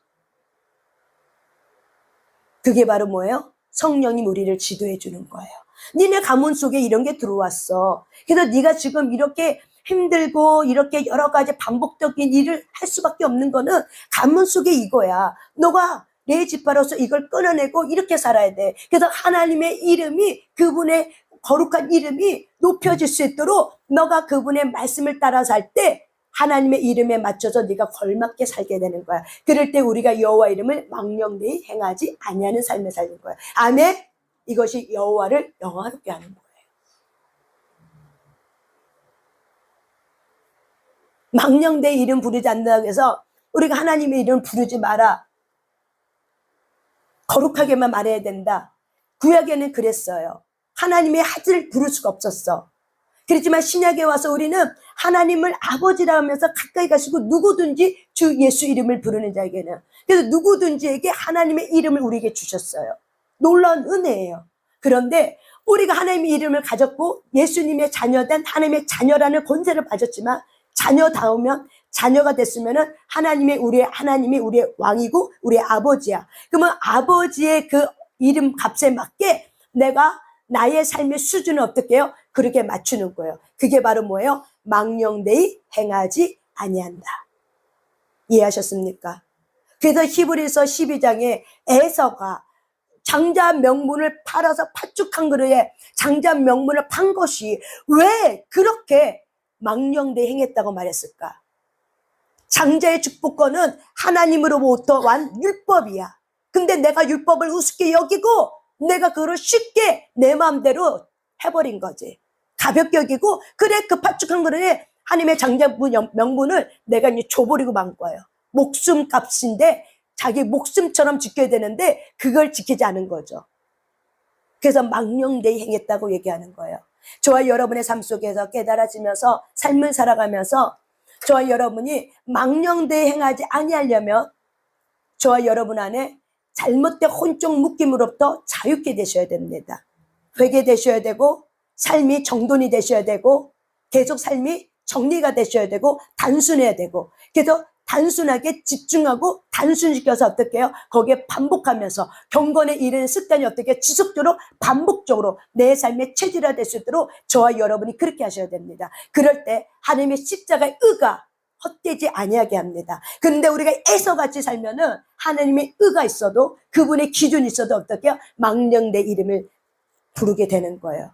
그게 바로 뭐예요? 성령님 우리를 지도해 주는 거예요. 니네 가문 속에 이런 게 들어왔어. 그래서 네가 지금 이렇게 힘들고 이렇게 여러 가지 반복적인 일을 할 수밖에 없는 거는 가문 속에 이거야. 너가 내 지파로서 이걸 끊어내고 이렇게 살아야 돼. 그래서 하나님의 이름이, 그분의 거룩한 이름이 높여질 수 있도록 너가 그분의 말씀을 따라 살 때 하나님의 이름에 맞춰서 네가 걸맞게 살게 되는 거야. 그럴 때 우리가 여호와 이름을 망령되이 행하지 아니하는 삶을 살는 거야. 아멘. 이것이 여호와를 영화롭게 하는 거예요. 망령되이 이름 부르지 않는다고 해서 우리가 하나님의 이름 부르지 마라, 거룩하게만 말해야 된다. 구약에는 그랬어요. 하나님의 아들을 부를 수가 없었어. 그렇지만 신약에 와서 우리는 하나님을 아버지라 하면서 가까이 가시고 누구든지 주 예수 이름을 부르는 자에게는, 그래서 누구든지에게 하나님의 이름을 우리에게 주셨어요. 놀라운 은혜예요. 그런데 우리가 하나님의 이름을 가졌고 예수님의 자녀된 하나님의 자녀라는 권세를 가졌지만 자녀다우면, 자녀가 됐으면은 하나님이 우리의 왕이고 우리의 아버지야. 그러면 아버지의 그 이름 값에 맞게 내가 나의 삶의 수준을 어떻게 해요? 그렇게 맞추는 거예요. 그게 바로 뭐예요? 망령되이 행하지 아니한다. 이해하셨습니까? 그래서 히브리서 12장에 에서가 장자 명분을 팔아서 팥죽한 그릇에 장자 명분을 판 것이 왜 그렇게 망령되이 행했다고 말했을까? 장자의 축복권은 하나님으로부터 완 율법이야. 근데 내가 율법을 우습게 여기고 내가 그걸 쉽게 내 마음대로 해버린 거지. 가볍게 여기고 그래 그 파축한 거에 하나님의 장자부 명분을 내가 이제 줘버리고 만 거예요. 목숨 값인데 자기 목숨처럼 지켜야 되는데 그걸 지키지 않은 거죠. 그래서 망령되이 행했다고 얘기하는 거예요. 저와 여러분의 삶 속에서 깨달아지면서 삶을 살아가면서 저와 여러분이 망령되이 행하지 아니하려면 저와 여러분 안에 잘못된 혼종 묶임으로부터 자유케 되셔야 됩니다. 회개되셔야 되고 삶이 정돈이 되셔야 되고 계속 삶이 정리가 되셔야 되고 단순해야 되고 그래서 단순하게 집중하고 단순시켜서 어떻게 해요? 거기에 반복하면서 경건에 이르는 습관이 어떻게 지속적으로 반복적으로 내 삶의 체질화될 수 있도록 저와 여러분이 그렇게 하셔야 됩니다. 그럴 때 하나님의 십자가의 의가 헛되지 아니하게 합니다. 그런데 우리가 애서같이 살면은 하나님의 의가 있어도 그분의 기준이 있어도 어떻게 해요? 망령된 이름을 부르게 되는 거예요.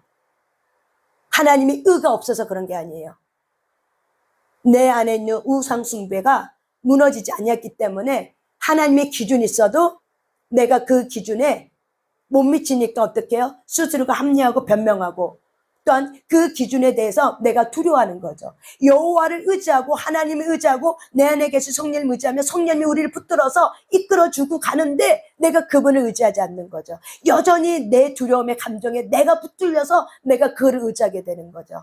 하나님의 의가 없어서 그런 게 아니에요. 내 안에 있는 우상 숭배가 무너지지 않았기 때문에 하나님의 기준이 있어도 내가 그 기준에 못 미치니까 어떻게 해요? 스스로가 합리하고 변명하고 또한 그 기준에 대해서 내가 두려워하는 거죠. 여호와를 의지하고 하나님을 의지하고 내 안에 계신 성령을 의지하며 성령이 우리를 붙들어서 이끌어주고 가는데 내가 그분을 의지하지 않는 거죠. 여전히 내 두려움의 감정에 내가 붙들려서 내가 그를 의지하게 되는 거죠.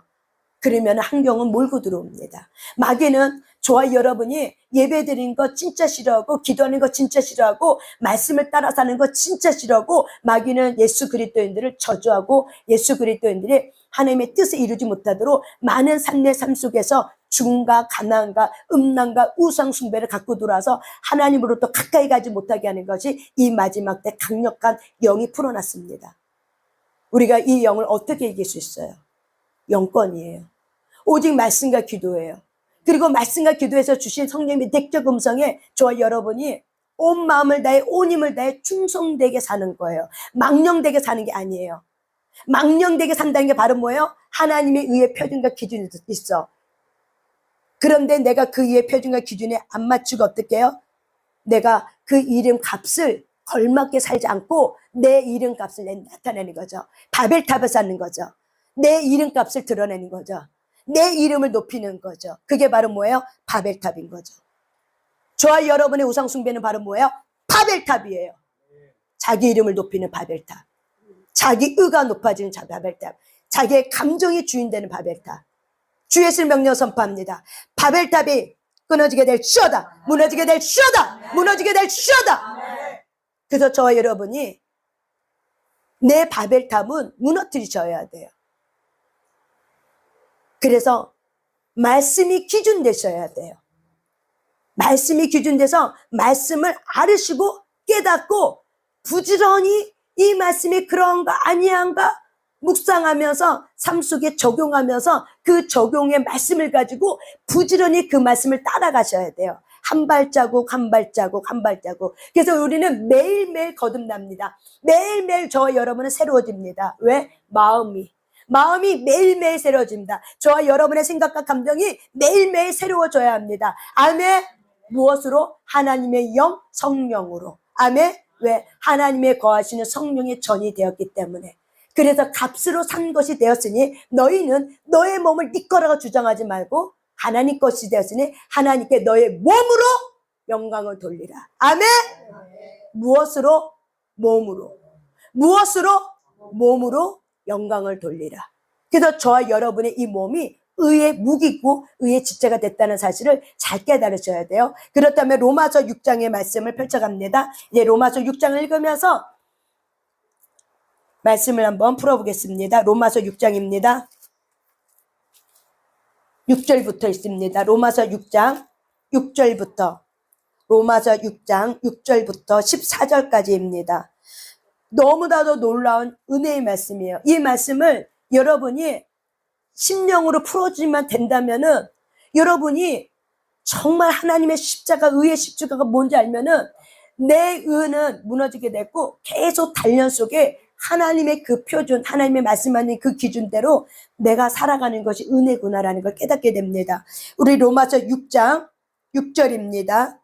그러면 환경은 몰고 들어옵니다. 마귀는 저와 여러분이 예배드리는 거 진짜 싫어하고 기도하는 거 진짜 싫어하고 말씀을 따라 사는 거 진짜 싫어하고 마귀는 예수 그리스도인들을 저주하고 예수 그리스도인들이 하나님의 뜻을 이루지 못하도록 많은 삶의 삶 속에서 죽음과 가난과 음란과 우상 숭배를 갖고 들어와서 하나님으로부터 가까이 가지 못하게 하는 것이 이 마지막 때 강력한 영이 풀어놨습니다. 우리가 이 영을 어떻게 이길 수 있어요? 영권이에요. 오직 말씀과 기도예요. 그리고 말씀과 기도에서 주신 성령의 내적 음성에 저와 여러분이 온 마음을 다해 온 힘을 다해 충성되게 사는 거예요. 망령되게 사는 게 아니에요. 망령되게 산다는 게 바로 뭐예요? 하나님의 의의 표준과 기준이 있어. 그런데 내가 그 의의 표준과 기준에 안 맞추고 어떻게 해요? 내가 그 이름 값을 걸맞게 살지 않고 내 이름 값을 나타내는 거죠. 바벨탑을 쌓는 거죠. 내 이름값을 드러내는 거죠. 내 이름을 높이는 거죠. 그게 바로 뭐예요? 바벨탑인 거죠. 저와 여러분의 우상 숭배는 바로 뭐예요? 바벨탑이에요. 자기 이름을 높이는 바벨탑. 자기 의가 높아지는 바벨탑. 자기의 감정이 주인 되는 바벨탑. 주 예수를 명령 선포합니다. 바벨탑이 끊어지게 될 시어다. 무너지게 될 시어다. 무너지게 될 시어다. 그래서 저와 여러분이 내 바벨탑은 무너뜨리셔야 돼요. 그래서 말씀이 기준 되셔야 돼요. 말씀이 기준돼서 말씀을 알으시고 깨닫고 부지런히 이 말씀이 그런가 아니한가 묵상하면서 삶 속에 적용하면서 그 적용의 말씀을 가지고 부지런히 그 말씀을 따라가셔야 돼요. 한 발자국 한 발자국 한 발자국. 그래서 우리는 매일매일 거듭납니다. 매일매일 저와 여러분은 새로워집니다. 왜? 마음이 매일매일 새로워집니다. 저와 여러분의 생각과 감정이 매일매일 새로워져야 합니다. 아멘. 무엇으로? 하나님의 영, 성령으로. 아멘. 왜? 하나님의 거하시는 성령의 전이 되었기 때문에. 그래서 값으로 산 것이 되었으니 너희는 너의 몸을 네 거라고 주장하지 말고 하나님 것이 되었으니 하나님께 너의 몸으로 영광을 돌리라. 아멘. 무엇으로? 몸으로. 무엇으로? 몸으로 영광을 돌리라. 그래서 저와 여러분의 이 몸이 의의 무기고 의의 지체가 됐다는 사실을 잘 깨달으셔야 돼요. 그렇다면 로마서 6장의 말씀을 펼쳐갑니다. 이제 로마서 6장을 읽으면서 말씀을 한번 풀어보겠습니다. 로마서 6장입니다. 6절부터 있습니다. 로마서 6장 6절부터 로마서 6장 6절부터 14절까지입니다. 너무나도 놀라운 은혜의 말씀이에요. 이 말씀을 여러분이 심령으로 풀어주면 된다면은 여러분이 정말 하나님의 십자가, 의의 십자가가 뭔지 알면은 내 의는 무너지게 됐고 계속 단련 속에 하나님의 그 표준, 하나님의 말씀하는 그 기준대로 내가 살아가는 것이 은혜구나라는 걸 깨닫게 됩니다. 우리 로마서 6장 6절입니다.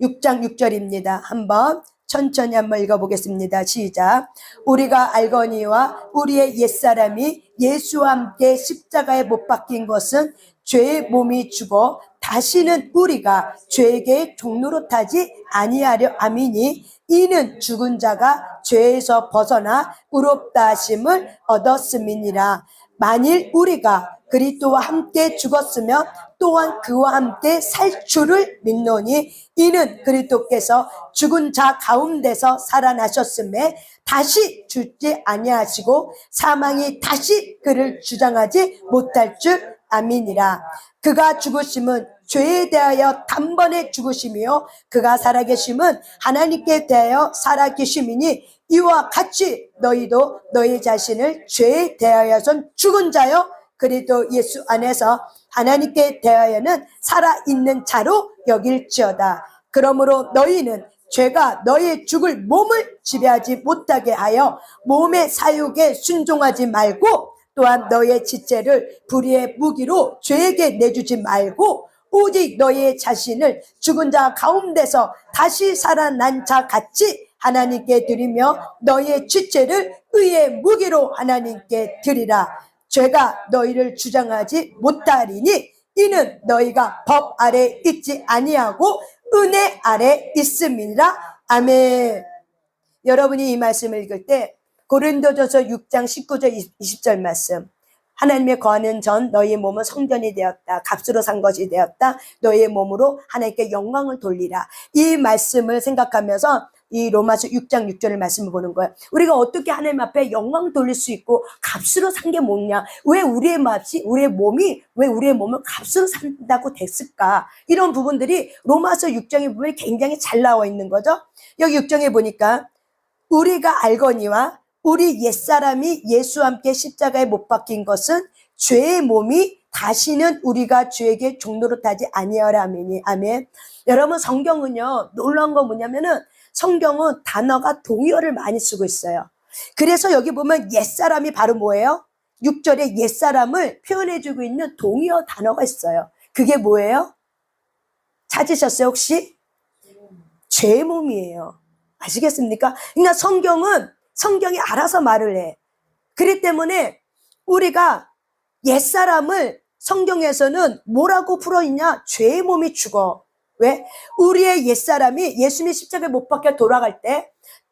6장 6절입니다. 한번 천천히 한번 읽어보겠습니다. 시작. 우리가 알거니와 우리의 옛사람이 예수와 함께 십자가에 못 박힌 것은 죄의 몸이 죽어 다시는 우리가 죄에게 종노릇하지 아니하려 함이니 이는 죽은 자가 죄에서 벗어나 의롭다 하심을 얻었음이니라. 만일 우리가 그리스도와 함께 죽었으면 또한 그와 함께 살 줄을 믿노니 이는 그리스도께서 죽은 자 가운데서 살아나셨음에 다시 죽지 아니하시고 사망이 다시 그를 주장하지 못할 줄 아미니라. 그가 죽으심은 죄에 대하여 단번에 죽으심이요 그가 살아계심은 하나님께 대하여 살아계심이니 이와 같이 너희도 너희 자신을 죄에 대하여선 죽은 자요 그리스도 예수 안에서 하나님께 대하여는 살아있는 자로 여길지어다. 그러므로 너희는 죄가 너희의 죽을 몸을 지배하지 못하게 하여 몸의 사육에 순종하지 말고 또한 너희의 지체를 불의의 무기로 죄에게 내주지 말고 오직 너희의 자신을 죽은 자 가운데서 다시 살아난 자 같이 하나님께 드리며 너희의 지체를 의의 무기로 하나님께 드리라. 죄가 너희를 주장하지 못하리니 이는 너희가 법 아래 있지 아니하고 은혜 아래 있음이니라. 아멘. 여러분이 이 말씀을 읽을 때 고린도전서 6장 19절 20절 말씀, 하나님의 거하는 전 너희의 몸은 성전이 되었다. 값으로 산 것이 되었다. 너희의 몸으로 하나님께 영광을 돌리라. 이 말씀을 생각하면서 이 로마서 6장 6절의 말씀을 보는 거예요. 우리가 어떻게 하나님 앞에 영광을 돌릴 수 있고 값으로 산 게 뭐냐? 왜 우리의 몸이 왜 우리의 몸을 값으로 산다고 됐을까? 이런 부분들이 로마서 6장에 보면 굉장히 잘 나와 있는 거죠. 여기 6장에 보니까 우리가 알거니와 우리 옛사람이 예수와 함께 십자가에 못 박힌 것은 죄의 몸이 다시는 우리가 죄에게 종노릇하지 아니하라. 아멘이. 아멘. 여러분 성경은요 놀라운 건 뭐냐면은 성경은 단어가 동의어를 많이 쓰고 있어요. 그래서 여기 보면 옛사람이 바로 뭐예요? 6절에 옛사람을 표현해주고 있는 동의어 단어가 있어요. 그게 뭐예요? 찾으셨어요 혹시? 죄의 몸이에요. 아시겠습니까? 그러니까 성경이 알아서 말을 해. 그렇기 때문에 우리가 옛사람을 성경에서는 뭐라고 풀어있냐? 죄의 몸이 죽어. 왜? 우리의 옛사람이 예수님의 십자가에 못 박혀 돌아갈 때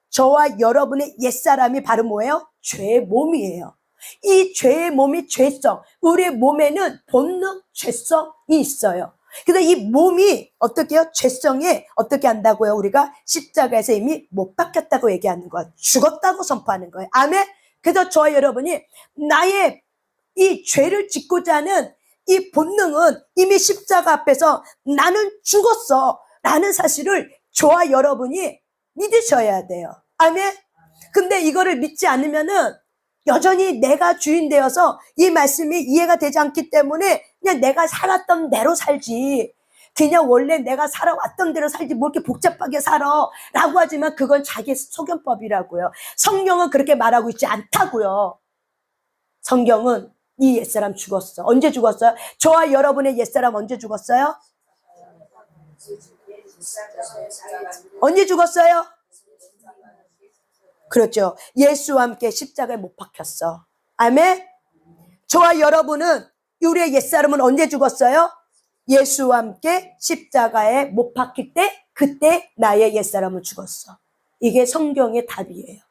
저와 여러분의 옛사람이 바로 뭐예요? 죄의 몸이에요. 이 죄의 몸이 죄성, 우리의 몸에는 본능, 죄성이 있어요. 그래서 이 몸이 어떻게 해요? 죄성에 어떻게 한다고요? 우리가 십자가에서 이미 못 박혔다고 얘기하는 거예요. 죽었다고 선포하는 거예요. 아멘? 그래서 저와 여러분이 나의 이 죄를 짓고자 하는 이 본능은 이미 십자가 앞에서 나는 죽었어 라는 사실을 저와 여러분이 믿으셔야 돼요. 아멘? 근데 이거를 믿지 않으면은 여전히 내가 주인 되어서 이 말씀이 이해가 되지 않기 때문에 그냥 내가 살았던 대로 살지, 그냥 원래 내가 살아왔던 대로 살지 뭐 이렇게 복잡하게 살아 라고 하지만 그건 자기 소견법이라고요. 성경은 그렇게 말하고 있지 않다고요. 성경은 이 옛사람 죽었어. 언제 죽었어요? 저와 여러분의 옛사람 언제 죽었어요? 언제 죽었어요? 그렇죠. 예수와 함께 십자가에 못 박혔어. 아멘? 저와 여러분은 우리의 옛사람은 언제 죽었어요? 예수와 함께 십자가에 못 박힐 때 그때 나의 옛사람은 죽었어. 이게 성경의 답이에요.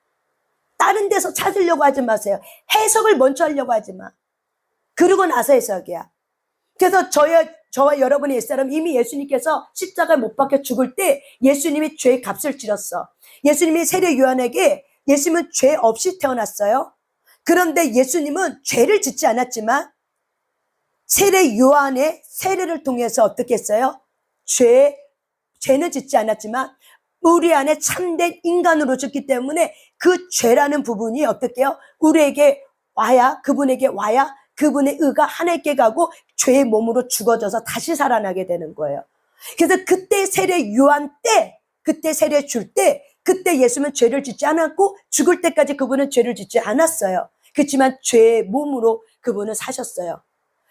다른 데서 찾으려고 하지 마세요. 해석을 먼저 하려고 하지 마. 그러고 나서 해석이야. 그래서 저와 여러분의 옛사람 이미 예수님께서 십자가에 못 박혀 죽을 때 예수님이 죄의 값을 치렀어. 예수님이 세례 요한에게 예수님은 죄 없이 태어났어요. 그런데 예수님은 죄를 짓지 않았지만 세례 요한의 세례를 통해서 어떻게 했어요? 죄는 짓지 않았지만 우리 안에 참된 인간으로 죽기 때문에 그 죄라는 부분이 어떻게 해요? 우리에게 와야, 그분에게 와야 그분의 의가 하나님께 가고 죄의 몸으로 죽어져서 다시 살아나게 되는 거예요. 그래서 그때 세례 요한 때, 그때 세례 줄 때, 그때 예수님은 죄를 짓지 않았고 죽을 때까지 그분은 죄를 짓지 않았어요. 그렇지만 죄의 몸으로 그분은 사셨어요.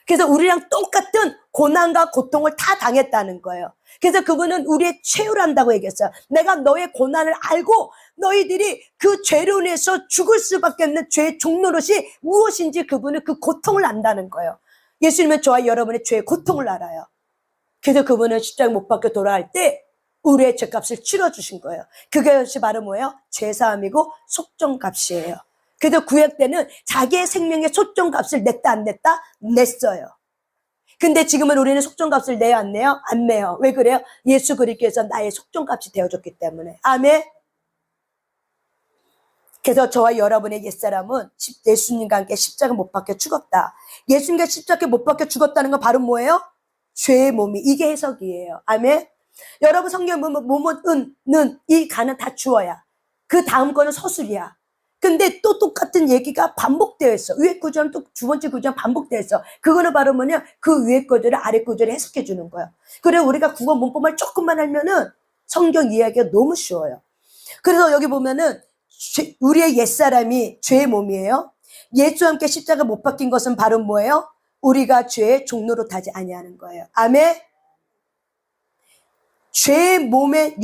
그래서 우리랑 똑같은 고난과 고통을 다 당했다는 거예요. 그래서 그분은 우리의 최후를 한다고 얘기했어요. 내가 너의 고난을 알고 너희들이 그 죄로 인해서 죽을 수밖에 없는 죄의 종노릇이 무엇인지 그분은 그 고통을 안다는 거예요. 예수님은 저와 여러분의 죄의 고통을 알아요. 그래서 그분은 십자가에 못 박혀 돌아갈 때 우리의 죄값을 치러주신 거예요. 그것이 바로 뭐예요? 죄사함이고 속정값이에요. 그래서 구약 때는 자기의 생명의 속정값을 냈다 안 냈다? 냈어요. 근데 지금은 우리는 속정값을 내요 안 내요? 안 내요. 왜 그래요? 예수 그리스도께서 나의 속정값이 되어줬기 때문에. 아멘. 그래서 저와 여러분의 옛사람은 예수님과 함께 십자가 못 박혀 죽었다. 예수님과 십자가 못 박혀 죽었다는 건 바로 뭐예요? 죄의 몸이. 이게 해석이에요. 아멘. 여러분 성경 보면 몸은 은, 이 가는 다 주어야. 그 다음 거는 서술이야. 근데 또 똑같은 얘기가 반복되어 있어. 위에 구절은 또 두 번째 구절은 반복되어 있어. 그거는 바로 뭐냐? 그 위에 구절을 아래 구절을 해석해 주는 거야. 그래 우리가 국어 문법만 조금만 알면은 성경 이야기가 너무 쉬워요. 그래서 여기 보면은 우리의 옛사람이 죄의 몸이에요. 예수와 함께 십자가 못 박힌 것은 바로 뭐예요? 우리가 죄의 종로로 타지 아니하는 거예요. 아멘. 죄의 몸에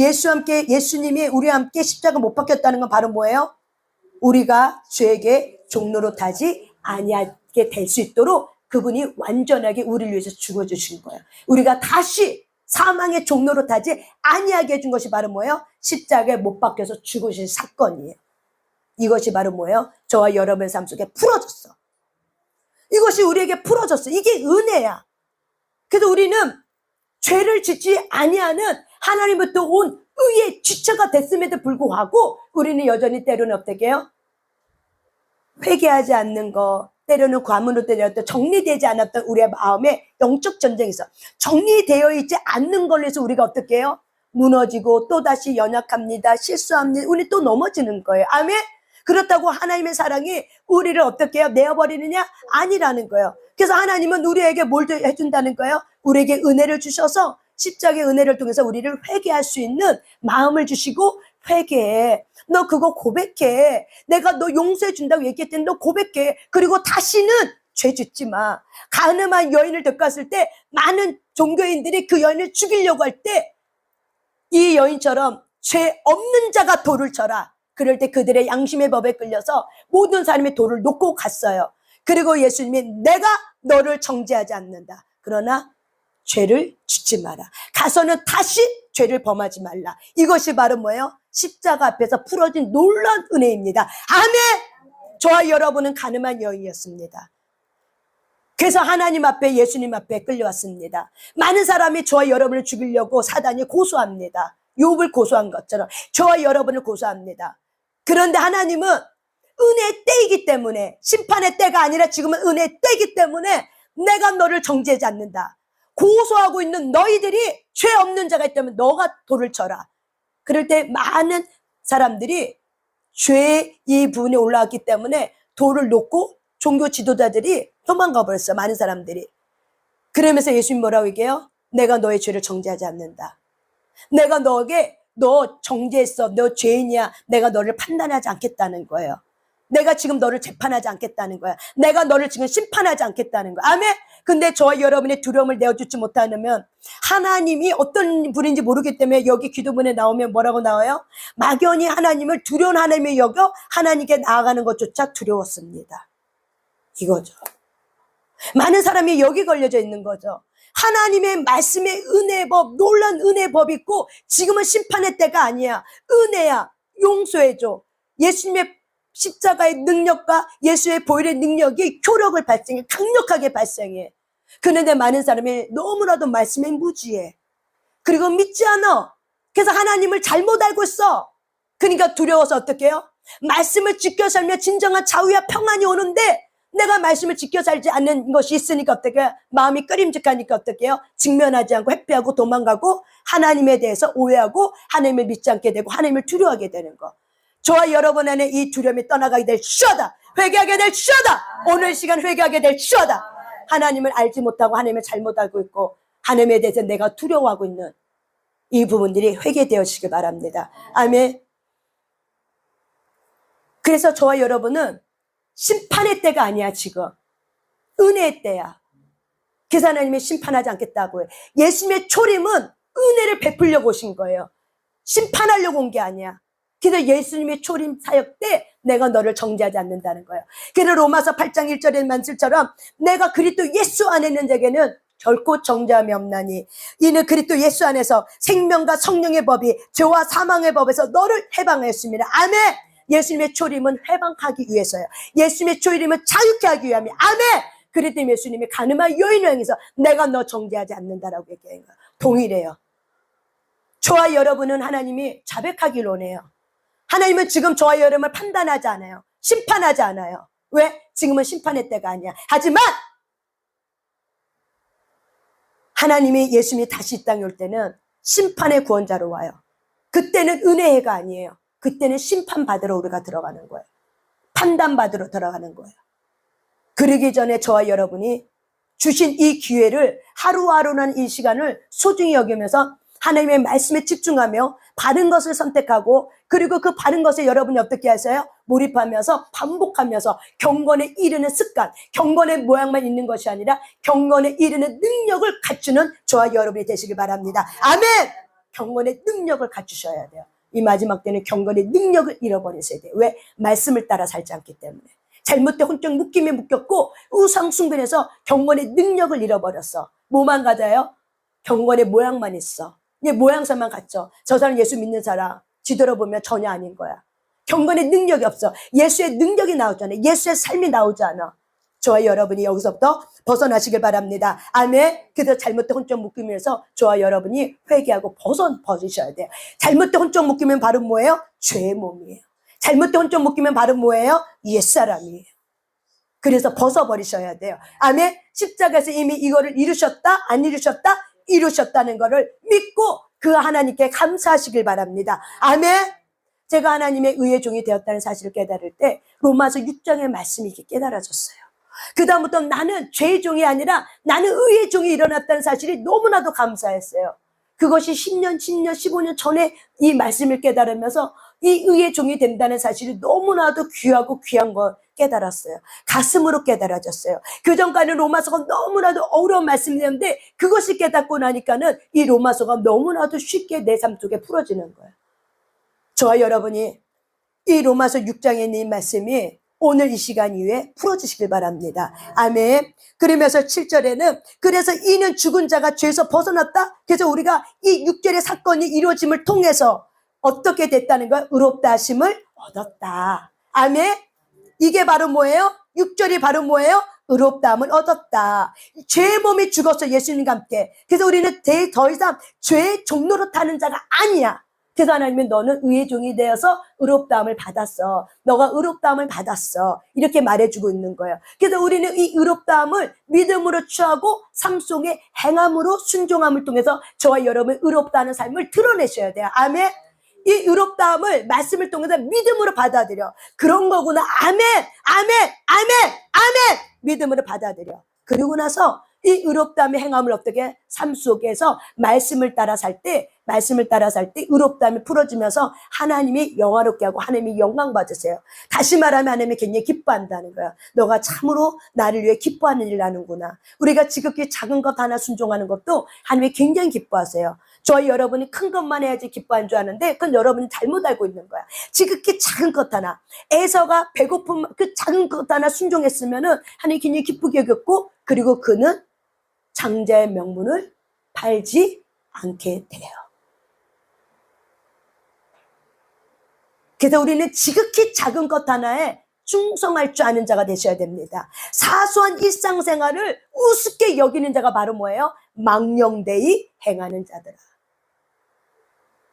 예수님이 우리와 함께 십자가 못 박혔다는 건 바로 뭐예요? 우리가 죄에게 종로로 타지 아니하게 될 수 있도록 그분이 완전하게 우리를 위해서 죽어주신 거예요. 우리가 다시 사망의 종로로 타지 아니하게 해준 것이 바로 뭐예요? 십자가에 못 박혀서 죽으신 사건이에요. 이것이 바로 뭐예요? 저와 여러분의 삶 속에 풀어졌어. 이것이 우리에게 풀어졌어. 이게 은혜야. 그래서 우리는 죄를 짓지 아니하는 하나님부터 온 의의 지체가 됐음에도 불구하고 우리는 여전히 때로는 어떻게 해요? 회개하지 않는 거, 때로는 과문으로 때렸던 정리되지 않았던 우리의 마음에 영적 전쟁이 있어. 정리되어 있지 않는 걸로 해서 우리가 어떻게 해요? 무너지고 또다시 연약합니다. 실수합니다. 우리 또 넘어지는 거예요. 아멘? 그렇다고 하나님의 사랑이 우리를 어떻게 해요? 내어버리느냐? 아니라는 거예요. 그래서 하나님은 우리에게 뭘 해준다는 거예요? 우리에게 은혜를 주셔서 십자가의 은혜를 통해서 우리를 회개할 수 있는 마음을 주시고 회개해. 너 그거 고백해. 내가 너 용서해 준다고 얘기했더니 너 고백해. 그리고 다시는 죄 짓지 마. 가늠한 여인을 데리고 갔을 때 많은 종교인들이 그 여인을 죽이려고 할 때 이 여인처럼 죄 없는 자가 돌을 쳐라. 그럴 때 그들의 양심의 법에 끌려서 모든 사람이 돌을 놓고 갔어요. 그리고 예수님이 내가 너를 정죄하지 않는다. 그러나 죄를 짓지 마라. 가서는 다시 죄를 범하지 말라. 이것이 바로 뭐예요? 십자가 앞에서 풀어진 놀라운 은혜입니다. 아멘! 저와 여러분은 가늠한 여인이었습니다. 그래서 하나님 앞에 예수님 앞에 끌려왔습니다. 많은 사람이 저와 여러분을 죽이려고 사단이 고소합니다. 욥을 고소한 것처럼 저와 여러분을 고소합니다. 그런데 하나님은 은혜의 때이기 때문에 심판의 때가 아니라 지금은 은혜의 때이기 때문에 내가 너를 정죄하지 않는다. 고소하고 있는 너희들이 죄 없는 자가 있다면 너가 돌을 쳐라. 그럴 때 많은 사람들이 죄의 이 부분에 올라왔기 때문에 돌을 놓고 종교 지도자들이 도망가 버렸어요. 많은 사람들이. 그러면서 예수님 뭐라고 얘기해요? 내가 너의 죄를 정죄하지 않는다. 내가 너에게 너 정죄했어. 너 죄인이야. 내가 너를 판단하지 않겠다는 거예요. 내가 지금 너를 재판하지 않겠다는 거야. 내가 너를 지금 심판하지 않겠다는 거야. 아멘? 근데 저와 여러분의 두려움을 내어주지 못하면 하나님이 어떤 분인지 모르기 때문에 여기 기도문에 나오면 뭐라고 나와요? 막연히 하나님을 두려운 하나님을 여겨 하나님께 나아가는 것조차 두려웠습니다. 이거죠. 많은 사람이 여기 걸려져 있는 거죠. 하나님의 말씀의 은혜의 법, 놀란 은혜의 법이 있고 지금은 심판의 때가 아니야. 은혜야. 용서해줘. 예수님의 십자가의 능력과 예수의 보혈의 능력이 효력을 발생해. 강력하게 발생해. 그런데 많은 사람이 너무나도 말씀에 무지해. 그리고 믿지 않아. 그래서 하나님을 잘못 알고 있어. 그러니까 두려워서 어떻게 해요? 말씀을 지켜 살면 진정한 자유와 평안이 오는데 내가 말씀을 지켜 살지 않는 것이 있으니까 어떻게 해요? 마음이 끄림직하니까 어떻게 해요? 직면하지 않고 회피하고 도망가고 하나님에 대해서 오해하고 하나님을 믿지 않게 되고 하나님을 두려워하게 되는 거. 저와 여러분 안에 이 두려움이 떠나가게 될 주어다. 회개하게 될 주어다. 오늘 시간 회개하게 될 주어다. 하나님을 알지 못하고 하나님을 잘못 알고 있고 하나님에 대해서 내가 두려워하고 있는 이 부분들이 회개되어지길 바랍니다. 아멘. 그래서 저와 여러분은 심판의 때가 아니야 지금. 은혜의 때야. 그래서 하나님이 심판하지 않겠다고요. 예수님의 초림은 은혜를 베풀려고 오신 거예요. 심판하려고 온 게 아니야. 그래서 예수님의 초림 사역 때 내가 너를 정죄하지 않는다는 거예요. 그래서 로마서 8장 1절의 말씀처럼 내가 그리스도 예수 안에 있는 자에게는 결코 정죄함이 없나니 이는 그리스도 예수 안에서 생명과 성령의 법이 죄와 사망의 법에서 너를 해방하였습니다. 아멘. 예수님의 초림은 해방하기 위해서요. 예수님의 초림은 자유케 하기 위함이 아멘. 그랬더니 예수님이 가늠한 여인을 향해서 내가 너 정죄하지 않는다라고 얘기한 거예요. 동일해요. 저와 여러분은 하나님이 자백하기를 원해요. 하나님은 지금 저와 여러분을 판단하지 않아요. 심판하지 않아요. 왜? 지금은 심판의 때가 아니야. 하지만 하나님이 예수님이 다시 이 땅에 올 때는 심판의 구원자로 와요. 그때는 은혜가 아니에요. 그때는 심판받으러 우리가 들어가는 거예요. 판단받으러 들어가는 거예요. 그러기 전에 저와 여러분이 주신 이 기회를 하루하루라는 이 시간을 소중히 여기면서 하나님의 말씀에 집중하며 바른 것을 선택하고 그리고 그 바른 것에 여러분이 어떻게 하세요? 몰입하면서 반복하면서 경건에 이르는 습관, 경건의 모양만 있는 것이 아니라 경건에 이르는 능력을 갖추는 저와 여러분이 되시길 바랍니다. 아멘! 경건의 능력을 갖추셔야 돼요. 이 마지막 때는 경건의 능력을 잃어버리셔야 돼요. 왜? 말씀을 따라 살지 않기 때문에. 잘못된 혼적 묶임에 묶였고 우상 숭배해서 경건의 능력을 잃어버렸어. 뭐만 가져요? 경건의 모양만 있어. 이게 모양새만 갖죠. 저 사람 예수 믿는 사람 뒤돌아보면 전혀 아닌 거야. 경건의 능력이 없어. 예수의 능력이 나오잖아요. 예수의 삶이 나오지 않아. 저와 여러분이 여기서부터 벗어나시길 바랍니다. 아멘. 그래서 잘못된 혼적 묶임에서 저와 여러분이 회개하고 벗으셔야 돼요. 잘못된 혼적 묶이면 바로 뭐예요? 죄의 몸이에요. 잘못된 혼적 묶이면 바로 뭐예요? 옛사람이에요. 그래서 벗어버리셔야 돼요. 아멘. 십자가에서 이미 이거를 이루셨다? 안 이루셨다? 이루셨다는 것을 믿고 그 하나님께 감사하시길 바랍니다. 아멘. 제가 하나님의 의의 종이 되었다는 사실을 깨달을 때 로마서 6장의 말씀이 이렇게 깨달아졌어요. 그 다음부터 나는 죄의 종이 아니라 나는 의의 종이 일어났다는 사실이 너무나도 감사했어요. 그것이 10년, 10년, 15년 전에 이 말씀을 깨달으면서 이 의의 종이 된다는 사실이 너무나도 귀하고 귀한 걸 깨달았어요. 가슴으로 깨달아졌어요. 그전까지는 로마서가 너무나도 어려운 말씀이었는데 그것을 깨닫고 나니까는 이 로마서가 너무나도 쉽게 내 삶 속에 풀어지는 거예요. 저와 여러분이 이 로마서 6장에 있는 이 말씀이 오늘 이 시간 이후에 풀어지시길 바랍니다. 아멘. 그러면서 7절에는 그래서 이는 죽은 자가 죄에서 벗어났다. 그래서 우리가 이 6절의 사건이 이루어짐을 통해서 어떻게 됐다는 걸 의롭다 하심을 얻었다. 아멘. 이게 바로 뭐예요? 6절이 바로 뭐예요? 의롭다함을 얻었다. 죄의 몸이 죽었어 예수님과 함께. 그래서 우리는 더 이상 죄의 종로로 타는 자가 아니야. 그래서 하나님은 너는 의의 종이 되어서 의롭다함을 받았어. 너가 의롭다함을 받았어. 이렇게 말해주고 있는 거예요. 그래서 우리는 이 의롭다함을 믿음으로 취하고 삶 속에 행함으로 순종함을 통해서 저와 여러분의 의롭다는 삶을 드러내셔야 돼요. 아멘. 이 의롭다함을 말씀을 통해서 믿음으로 받아들여. 그런 거구나. 아멘, 아멘, 아멘, 아멘. 믿음으로 받아들여. 그리고 나서 이 의롭다함의 행함을 어떻게 삶 속에서 말씀을 따라 살 때 의롭다함이 풀어지면서 하나님이 영화롭게 하고 하나님이 영광 받으세요. 다시 말하면 하나님이 굉장히 기뻐한다는 거야. 너가 참으로 나를 위해 기뻐하는 일을 하는구나. 우리가 지극히 작은 것 하나 순종하는 것도 하나님이 굉장히 기뻐하세요. 저희 여러분이 큰 것만 해야지 기뻐한 줄 아는데 그건 여러분이 잘못 알고 있는 거야. 지극히 작은 것 하나. 에서가 배고픈 그 작은 것 하나 순종했으면은 하나님이 굉장히 기쁘게 여겼고 그리고 그는 장자의 명분을 팔지 않게 돼요. 그래서 우리는 지극히 작은 것 하나에 충성할 줄 아는 자가 되셔야 됩니다. 사소한 일상생활을 우습게 여기는 자가 바로 뭐예요? 망령되이 행하는 자들아.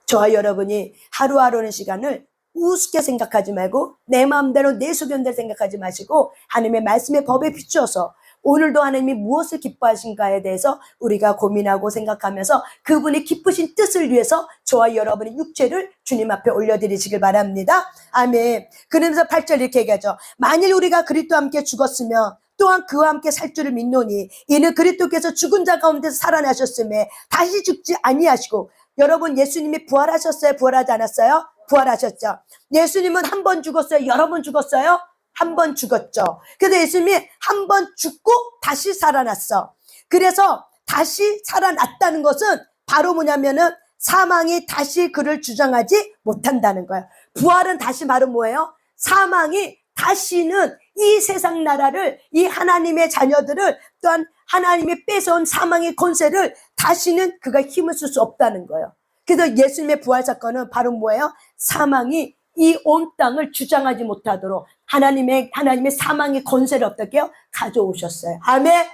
저와 여러분이 하루하루는 시간을 우습게 생각하지 말고 내 마음대로 내 소견대로 생각하지 마시고 하나님의 말씀의 법에 비추어서 오늘도 하나님이 무엇을 기뻐하신가에 대해서 우리가 고민하고 생각하면서 그분이 기쁘신 뜻을 위해서 저와 여러분의 육체를 주님 앞에 올려드리시길 바랍니다. 아멘. 그러면서 8절 이렇게 얘기하죠. 만일 우리가 그리스도와 함께 죽었으면 또한 그와 함께 살 줄을 믿노니 이는 그리스도께서 죽은 자 가운데서 살아나셨음에 다시 죽지 아니하시고 여러분 예수님이 부활하셨어요? 부활하지 않았어요? 부활하셨죠. 예수님은 한 번 죽었어요? 여러 번 죽었어요? 한 번 죽었죠. 그래서 예수님이 한 번 죽고 다시 살아났어. 그래서 다시 살아났다는 것은 바로 뭐냐면은 사망이 다시 그를 주장하지 못한다는 거예요. 부활은 다시 바로 뭐예요? 사망이 다시는 이 세상 나라를, 이 하나님의 자녀들을, 또한 하나님이 뺏어온 사망의 권세를 다시는 그가 힘을 쓸 수 없다는 거예요. 그래서 예수님의 부활 사건은 바로 뭐예요? 사망이 이 온 땅을 주장하지 못하도록 하나님의 사망의 권세를 어떻게 해요? 가져오셨어요. 아멘.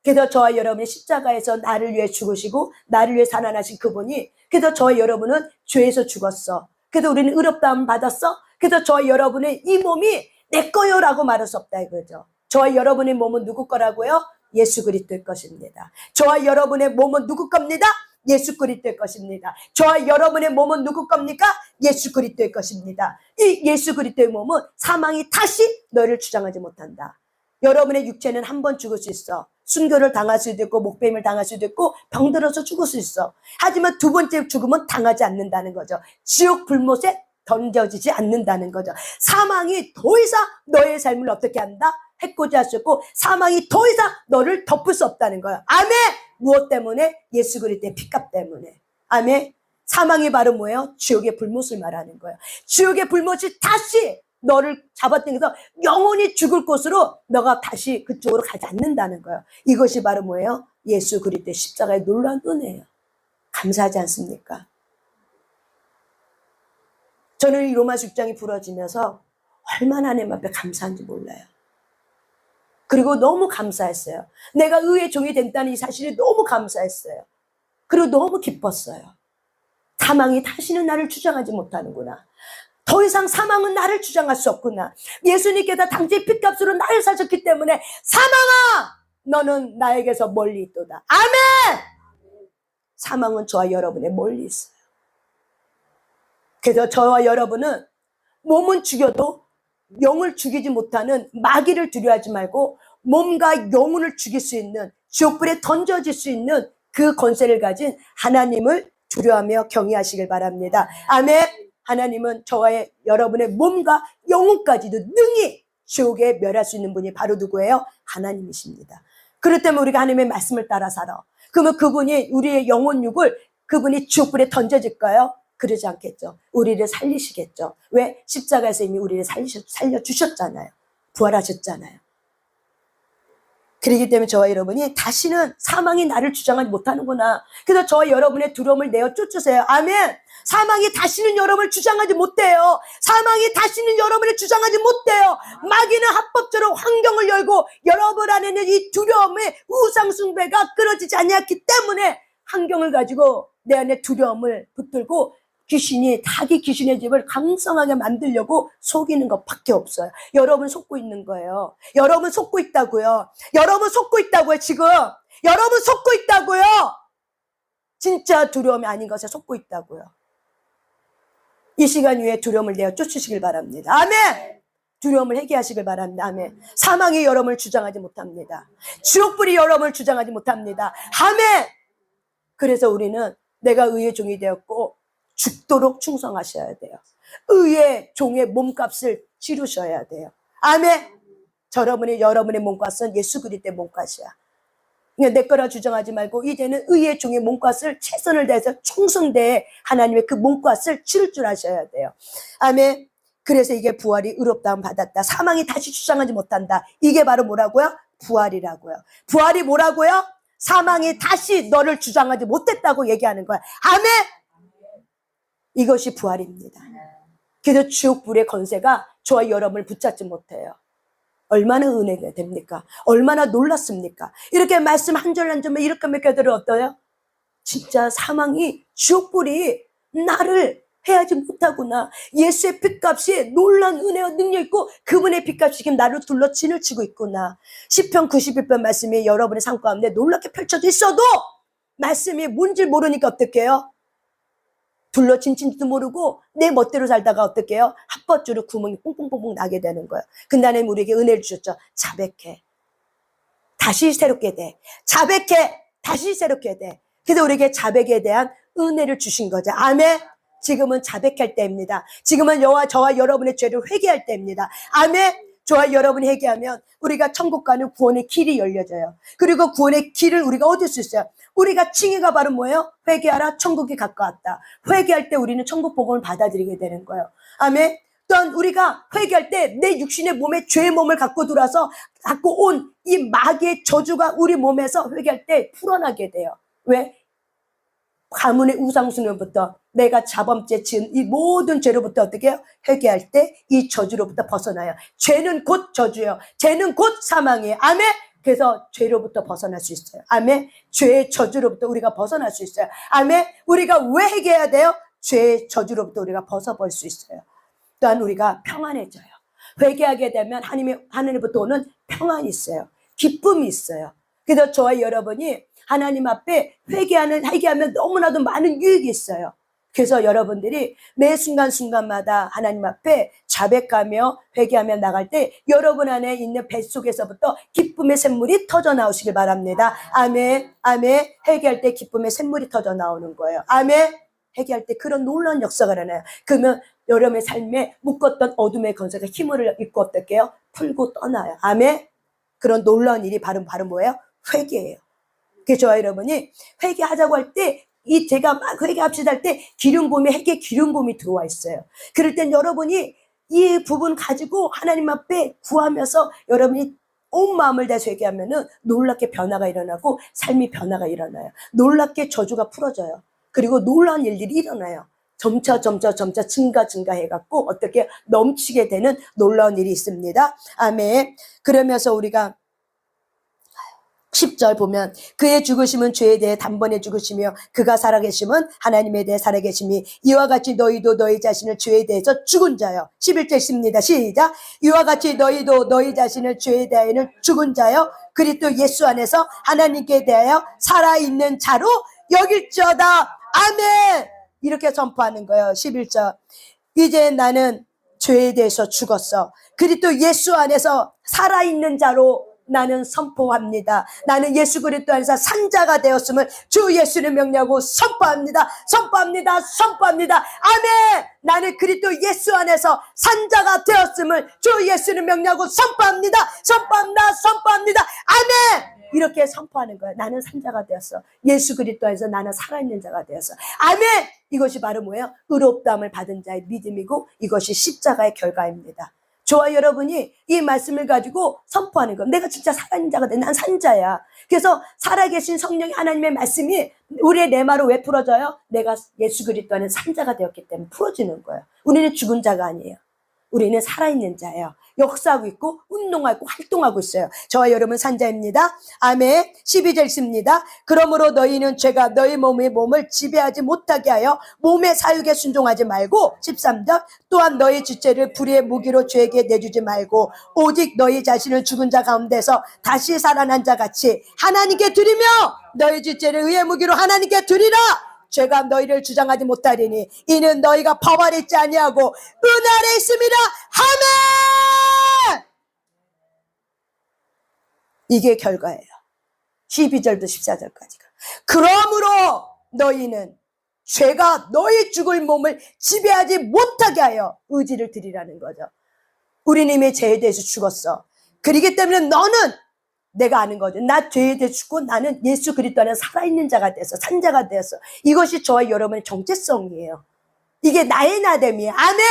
그래서 저와 여러분이 십자가에서 나를 위해 죽으시고 나를 위해 살아나신 그분이, 그래서 저와 여러분은 죄에서 죽었어. 그래서 우리는 의롭다함을 받았어. 그래서 저와 여러분의 이 몸이 내 거요라고 말할 수 없다 이거죠. 저와 여러분의 몸은 누구 거라고요? 예수 그리스도의 것입니다. 저와 여러분의 몸은 누구 겁니다? 예수 그리스도의 것입니다. 저와 여러분의 몸은 누구 겁니까? 예수 그리스도의 것입니다. 이 예수 그리스도의 몸은 사망이 다시 너를 주장하지 못한다. 여러분의 육체는 한 번 죽을 수 있어. 순교를 당할 수도 있고 목베임을 당할 수도 있고 병들어서 죽을 수 있어. 하지만 두 번째 죽음은 당하지 않는다는 거죠. 지옥 불못에 던져지지 않는다는 거죠. 사망이 더 이상 너의 삶을 어떻게 한다? 해코지 할 수 없고 사망이 더 이상 너를 덮을 수 없다는 거예요. 아멘. 무엇 때문에? 예수 그리스도의 피값 때문에. 아멘. 사망이 바로 뭐예요? 지옥의 불못을 말하는 거예요. 지옥의 불못이 다시 너를 잡아당겨서 영원히 죽을 곳으로 너가 다시 그쪽으로 가지 않는다는 거예요. 이것이 바로 뭐예요? 예수 그리스도의 십자가의 놀라운 은혜예요. 감사하지 않습니까? 저는 이 로마서 6장이 부러지면서 얼마나 하나님 앞에 감사한지 몰라요. 그리고 너무 감사했어요. 내가 의의 종이 된다는 이 사실이 너무 감사했어요. 그리고 너무 기뻤어요. 사망이 다시는 나를 주장하지 못하는구나. 더 이상 사망은 나를 주장할 수 없구나. 예수님께서 당시 핏값으로 나를 사셨기 때문에 사망아 너는 나에게서 멀리 있도다. 아멘. 사망은 저와 여러분의 멀리 있어요. 그래서 저와 여러분은 몸은 죽여도 영을 죽이지 못하는 마귀를 두려워하지 말고 몸과 영혼을 죽일 수 있는, 지옥불에 던져질 수 있는 그 권세를 가진 하나님을 두려워하며 경외하시길 바랍니다. 아멘. 하나님은 저와 여러분의 몸과 영혼까지도 능히 지옥에 멸할 수 있는 분이 바로 누구예요? 하나님이십니다. 그렇기 때문에 우리가 하나님의 말씀을 따라 살아. 그러면 그분이 우리의 영혼육을 그분이 지옥불에 던져질까요? 그러지 않겠죠. 우리를 살리시겠죠. 왜? 십자가에서 이미 우리를 살려주셨잖아요. 부활하셨잖아요. 그렇기 때문에 저와 여러분이 다시는 사망이 나를 주장하지 못하는구나. 그래서 저와 여러분의 두려움을 내어 쫓으세요. 아멘. 사망이 다시는 여러분을 주장하지 못해요. 사망이 다시는 여러분을 주장하지 못해요. 마귀는 합법적으로 환경을 열고 여러분 안에는 이 두려움의 우상숭배가 끊어지지 않았기 때문에 환경을 가지고 내 안에 두려움을 붙들고 귀신이 자기 귀신의 집을 강성하게 만들려고 속이는 것밖에 없어요. 여러분 속고 있는 거예요. 여러분 속고 있다고요. 여러분 속고 있다고요. 지금 여러분 속고 있다고요. 진짜 두려움이 아닌 것에 속고 있다고요. 이 시간 위에 두려움을 내어 쫓으시길 바랍니다. 아멘. 두려움을 해결하시길 바랍니다. 아멘. 사망이 여러분을 주장하지 못합니다. 지옥불이 여러분을 주장하지 못합니다. 아멘. 그래서 우리는 내가 의의 종이 되었고 죽도록 충성하셔야 돼요. 의의 종의 몸값을 치르셔야 돼요. 아멘. 여러분의 몸값은 예수 그리스도의 몸값이야. 그러니까 내 거라 주장하지 말고 이제는 의의 종의 몸값을 최선을 다해서 충성되에 하나님의 그 몸값을 치를 줄 아셔야 돼요. 아멘. 그래서 이게 부활이 의롭다함 받았다. 사망이 다시 주장하지 못한다. 이게 바로 뭐라고요? 부활이라고요. 부활이 뭐라고요? 사망이 다시 너를 주장하지 못했다고 얘기하는 거야. 아멘. 이것이 부활입니다. 그래서 지옥불의 권세가 저와 여러분을 붙잡지 못해요. 얼마나 은혜가 됩니까? 얼마나 놀랐습니까? 이렇게 말씀 한 절 한 절만 이렇게 몇 개들을 어떠요? 진짜 사망이, 지옥불이 나를 해하지 못하구나. 예수의 핏값이 놀란 은혜와 능력 있고 그분의 핏값이 지금 나를 둘러 진을 치고 있구나. 시편 91편 말씀이 여러분의 삶 가운데 놀랍게 펼쳐져 있어도 말씀이 뭔지 모르니까 어떻게 해요? 둘러친지도 모르고 내 멋대로 살다가 어떻게 해요? 핫버주로 구멍이 뽕뽕뽕뽕 나게 되는 거예요. 근데 하나님 우리에게 은혜를 주셨죠. 자백해. 다시 새롭게 돼. 자백해. 다시 새롭게 돼. 그래서 우리에게 자백에 대한 은혜를 주신 거죠. 아멘. 지금은 자백할 때입니다. 지금은 저와 여러분의 죄를 회개할 때입니다. 아멘. 저와 여러분이 회개하면 우리가 천국 가는 구원의 길이 열려져요. 그리고 구원의 길을 우리가 얻을 수 있어요. 우리가 칭의가 바로 뭐예요? 회개하라, 천국이 가까웠다. 회개할 때 우리는 천국 복음을 받아들이게 되는 거예요. 아멘. 또한 우리가 회개할 때 내 육신의 몸에 죄의 몸을 갖고 들어와서 갖고 온 이 마귀의 저주가 우리 몸에서 회개할 때 풀어나게 돼요. 왜? 가문의 우상숭배부터 내가 자범죄 지은 이 모든 죄로부터 어떻게 해요? 회개할 때 이 저주로부터 벗어나요. 죄는 곧 저주예요. 죄는 곧 사망이에요. 아멘. 그래서 죄로부터 벗어날 수 있어요. 아멘. 죄의 저주로부터 우리가 벗어날 수 있어요. 아멘. 우리가 왜 회개해야 돼요? 죄의 저주로부터 우리가 벗어볼 수 있어요. 또한 우리가 평안해져요. 회개하게 되면 하나님부터 오는 평안이 있어요. 기쁨이 있어요. 그래서 저와 여러분이 하나님 앞에 회개하면 너무나도 많은 유익이 있어요. 그래서 여러분들이 매 순간순간마다 하나님 앞에 자백하며 회개하며 나갈 때 여러분 안에 있는 뱃속에서부터 기쁨의 샘물이 터져 나오시길 바랍니다. 아멘. 아멘. 회개할 때 기쁨의 샘물이 터져 나오는 거예요. 아멘. 회개할 때 그런 놀라운 역사가 일어나요. 그러면 여러분의 삶에 묶었던 어둠의 권세가 힘을 입고 어떻게 해요? 풀고 떠나요. 아멘. 그런 놀라운 일이 바로 뭐예요? 회개예요. 그래서 저와 여러분이 회개하자고 할 때 제가 막 회개합시다 할 때 회개 기름붐이 들어와 있어요. 그럴 땐 여러분이 이 부분 가지고 하나님 앞에 구하면서 여러분이 온 마음을 다해서 회개하면은 놀랍게 변화가 일어나고 삶이 변화가 일어나요. 놀랍게 저주가 풀어져요. 그리고 놀라운 일들이 일어나요. 점차 증가해갖고 어떻게 넘치게 되는 놀라운 일이 있습니다. 아멘. 그러면서 우리가 10절 보면 그의 죽으심은 죄에 대해 단번에 죽으시며 그가 살아계심은 하나님에 대해 살아계심이 이와 같이 너희도 너희 자신을 죄에 대해서 죽은 자요. 11절 있습니다. 시작. 이와 같이 너희도 너희 자신을 죄에 대하여는 죽은 자요. 그리스도 예수 안에서 하나님께 대하여 살아있는 자로 여길지어다. 아멘. 이렇게 선포하는 거예요. 11절. 이제 나는 죄에 대해서 죽었어. 그리스도 예수 안에서 살아있는 자로 나는 선포합니다. 나는 예수 그리스도 안에서 산자가 되었음을 주 예수를 명령하고 선포합니다. 아멘. 나는 그리스도 예수 안에서 산자가 되었음을 주 예수를 명령하고 선포합니다. 아멘. 이렇게 선포하는 거예요. 나는 산자가 되었어. 예수 그리스도 안에서 나는 살아있는 자가 되었어. 아멘. 이것이 바로 뭐예요? 의롭다함을 받은 자의 믿음이고 이것이 십자가의 결과입니다. 저와 여러분이 이 말씀을 가지고 선포하는 거예요. 내가 진짜 살아있는 자가 돼. 난 산자야. 그래서 살아계신 성령의 하나님의 말씀이 우리의 내마로 왜 풀어져요? 내가 예수 그리스도 안에 산자가 되었기 때문에 풀어지는 거예요. 우리는 죽은 자가 아니에요. 우리는 살아있는 자예요. 역사하고 있고 운동하고 활동하고 있어요. 저와 여러분 산자입니다. 아멘. 12절 있습니다. 그러므로 너희는 죄가 너희 몸을 지배하지 못하게 하여 몸의 사육에 순종하지 말고 13절 또한 너희 지체를 불의의 무기로 죄에게 내주지 말고 오직 너희 자신을 죽은 자 가운데서 다시 살아난 자 같이 하나님께 드리며 너희 지체를 의의 무기로 하나님께 드리라. 죄가 너희를 주장하지 못하리니 이는 너희가 법 아래 있지 아니하고 은 아래 있습니다. 아멘. 이게 결과예요. 12절부터 14절까지가. 그러므로 너희는 죄가 너희 죽을 몸을 지배하지 못하게 하여 의지를 드리라는 거죠. 우리는 이미 죄에 대해서 죽었어. 그렇기 때문에 너는 내가 아는 거죠. 나 죄에 대해 죽고 나는 예수 그리스도 안에 살아있는 자가 됐어. 산자가 되었어. 이것이 저와 여러분의 정체성이에요. 이게 나의 나됨이에요. 아멘.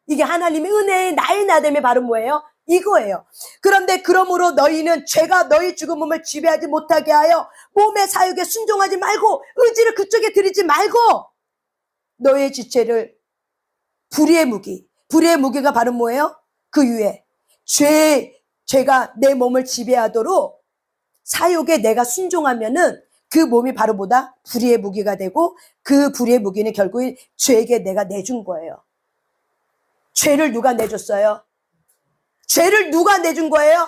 이게 하나님의 은혜의 나의 나됨이 바로 뭐예요? 이거예요. 그런데 그러므로 너희는 죄가 너희 죽은 몸을 지배하지 못하게 하여 몸의 사육에 순종하지 말고 의지를 그쪽에 들이지 말고 너의 지체를 불의의 무기가 바로 뭐예요? 그 위에 죄가 내 몸을 지배하도록 사욕에 내가 순종하면은 그 몸이 바로 뭐다? 불의의 무기가 되고 그 불의의 무기는 결국 죄에게 내가 내준 거예요. 죄를 누가 내줬어요? 죄를 누가 내준 거예요?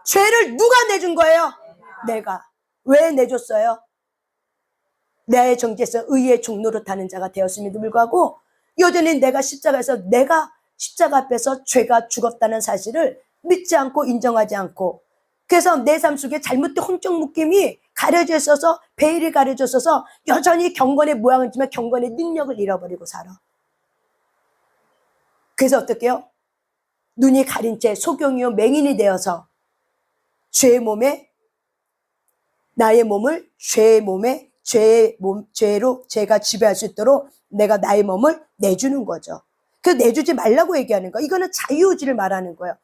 죄를 누가 내준 거예요? 내가. 왜 내줬어요? 나의 정체성 의의 종로로 타는 자가 되었음에도 불구하고 여전히 내가 십자가 앞에서 죄가 죽었다는 사실을 믿지 않고 인정하지 않고 그래서 내 삶 속에 잘못된 혼적 묶임이 가려져 있어서 베일이 가려져 있어서 여전히 경건의 모양을 지만 경건의 능력을 잃어버리고 살아. 그래서 어떻게 해요? 눈이 가린 채 소경이요 맹인이 되어서 죄의 몸에 나의 몸을 죄로 제가 지배할 수 있도록 내가 나의 몸을 내주는 거죠. 그 내주지 말라고 얘기하는 거. 이거는 자유의지를 말하는 거예요.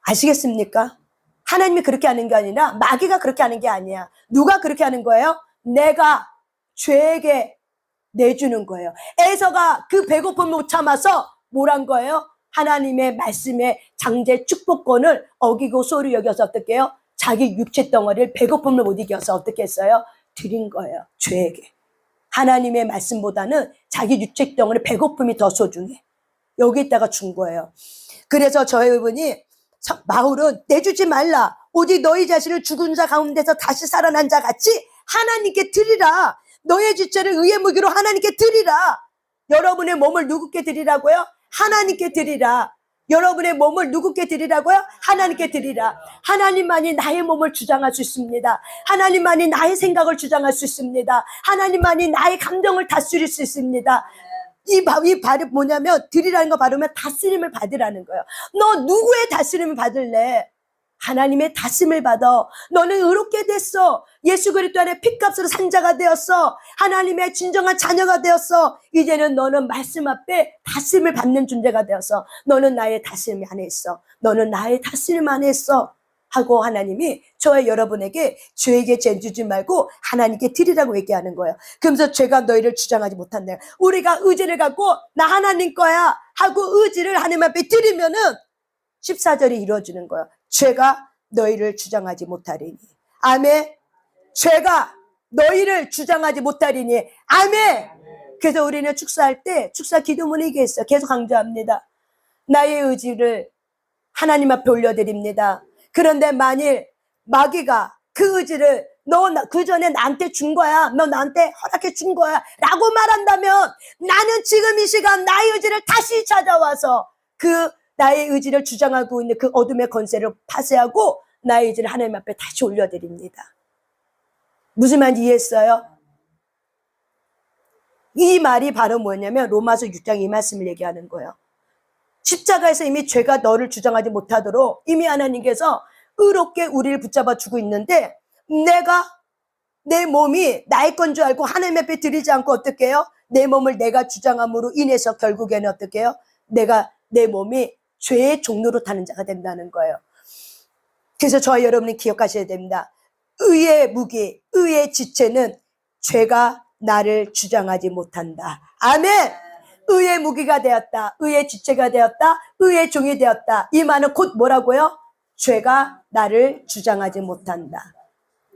아시겠습니까? 하나님이 그렇게 하는 게 아니라 마귀가 그렇게 하는 게 아니야. 누가 그렇게 하는 거예요? 내가 죄에게 내주는 거예요. 에서가 그 배고픔을 못 참아서 뭘 한 거예요? 하나님의 말씀에 장제 축복권을 어기고 소홀히 여겨서 어떻게 해요? 자기 육체 덩어리를 배고픔을 못 이겨서 어떻게 했어요? 드린 거예요. 죄에게. 하나님의 말씀보다는 자기 육체 덩어리 배고픔이 더 소중해. 여기다가 준 거예요. 그래서 저희분이 바울은 내주지 말라. 오직 너희 자신을 죽은 자 가운데서 다시 살아난 자 같이 하나님께 드리라. 너의 지체를 의의 무기로 하나님께 드리라. 여러분의 몸을 누구께 드리라고요? 하나님께 드리라. 여러분의 몸을 누구께 드리라고요? 하나님께 드리라. 하나님만이 나의 몸을 주장할 수 있습니다. 하나님만이 나의 생각을 주장할 수 있습니다. 하나님만이 나의 감정을 다스릴 수 있습니다. 이 발음 뭐냐면 드리라는 거 발음은 다스림을 받으라는 거예요. 너 누구의 다스림을 받을래? 하나님의 다스림을 받아. 너는 의롭게 됐어. 예수 그리스도 안에 핏값으로 산 자가 되었어. 하나님의 진정한 자녀가 되었어. 이제는 너는 말씀 앞에 다스림을 받는 존재가 되었어. 너는 나의 다스림 안에 있어. 너는 나의 다스림 안에 있어. 하고 하나님이 저와 여러분에게 죄에게 죄 주지 말고 하나님께 드리라고 얘기하는 거예요. 그러면서 죄가 너희를 주장하지 못한다. 우리가 의지를 갖고 나 하나님 거야 하고 의지를 하나님 앞에 드리면은 14절이 이루어지는 거예요. 죄가 너희를 주장하지 못하리니. 아멘. 죄가 너희를 주장하지 못하리니. 아멘. 그래서 우리는 축사할 때 축사 기도문에 얘기했어요. 계속 강조합니다. 나의 의지를 하나님 앞에 올려드립니다. 그런데 만일 마귀가 그 의지를 너 그 전에 나한테 준 거야. 너 나한테 허락해 준 거야. 라고 말한다면 나는 지금 이 시간 나의 의지를 다시 찾아와서 그 나의 의지를 주장하고 있는 그 어둠의 권세를 파쇄하고 나의 의지를 하나님 앞에 다시 올려드립니다. 무슨 말인지 이해했어요? 이 말이 바로 뭐냐면 로마서 6장 이 말씀을 얘기하는 거예요. 십자가에서 이미 죄가 너를 주장하지 못하도록 이미 하나님께서 의롭게 우리를 붙잡아 주고 있는데 내가 내 몸이 나의 건 줄 알고 하나님 앞에 드리지 않고 어떻게 해요? 내 몸을 내가 주장함으로 인해서 결국에는 어떻게 해요? 내 몸이 죄의 종로로 타는 자가 된다는 거예요. 그래서 저와 여러분이 기억하셔야 됩니다. 의의 무기, 의의 지체는 죄가 나를 주장하지 못한다. 아멘. 의의 무기가 되었다. 의의 지체가 되었다. 의의 종이 되었다. 이 말은 곧 뭐라고요? 죄가 나를 주장하지 못한다.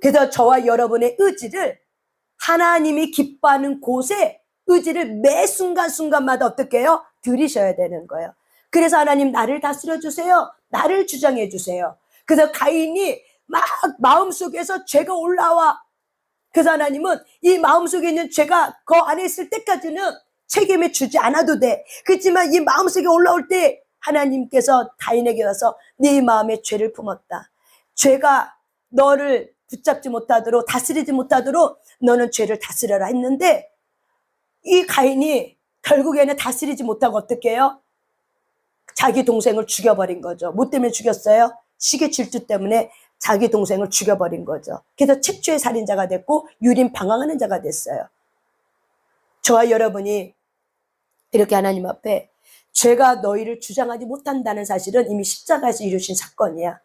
그래서 저와 여러분의 의지를 하나님이 기뻐하는 곳에 의지를 매 순간순간마다 어떻게 해요? 들이셔야 되는 거예요. 그래서 하나님 나를 다스려 주세요. 나를 주장해 주세요. 그래서 가인이 막 마음속에서 죄가 올라와. 그래서 하나님은 이 마음속에 있는 죄가 그 안에 있을 때까지는 책임을 주지 않아도 돼. 그렇지만 이 마음속에 올라올 때 하나님께서 가인에게 와서 네 마음에 죄를 품었다. 죄가 너를 붙잡지 못하도록 다스리지 못하도록 너는 죄를 다스려라 했는데 이 가인이 결국에는 다스리지 못하고 어떻게 해요? 자기 동생을 죽여버린 거죠. 뭐 때문에 죽였어요? 시기 질투 때문에 자기 동생을 죽여버린 거죠. 그래서 최초의 살인자가 됐고 유린 방황하는 자가 됐어요. 저와 여러분이 이렇게 하나님 앞에 죄가 너희를 주장하지 못한다는 사실은 이미 십자가에서 이루신 사건이야.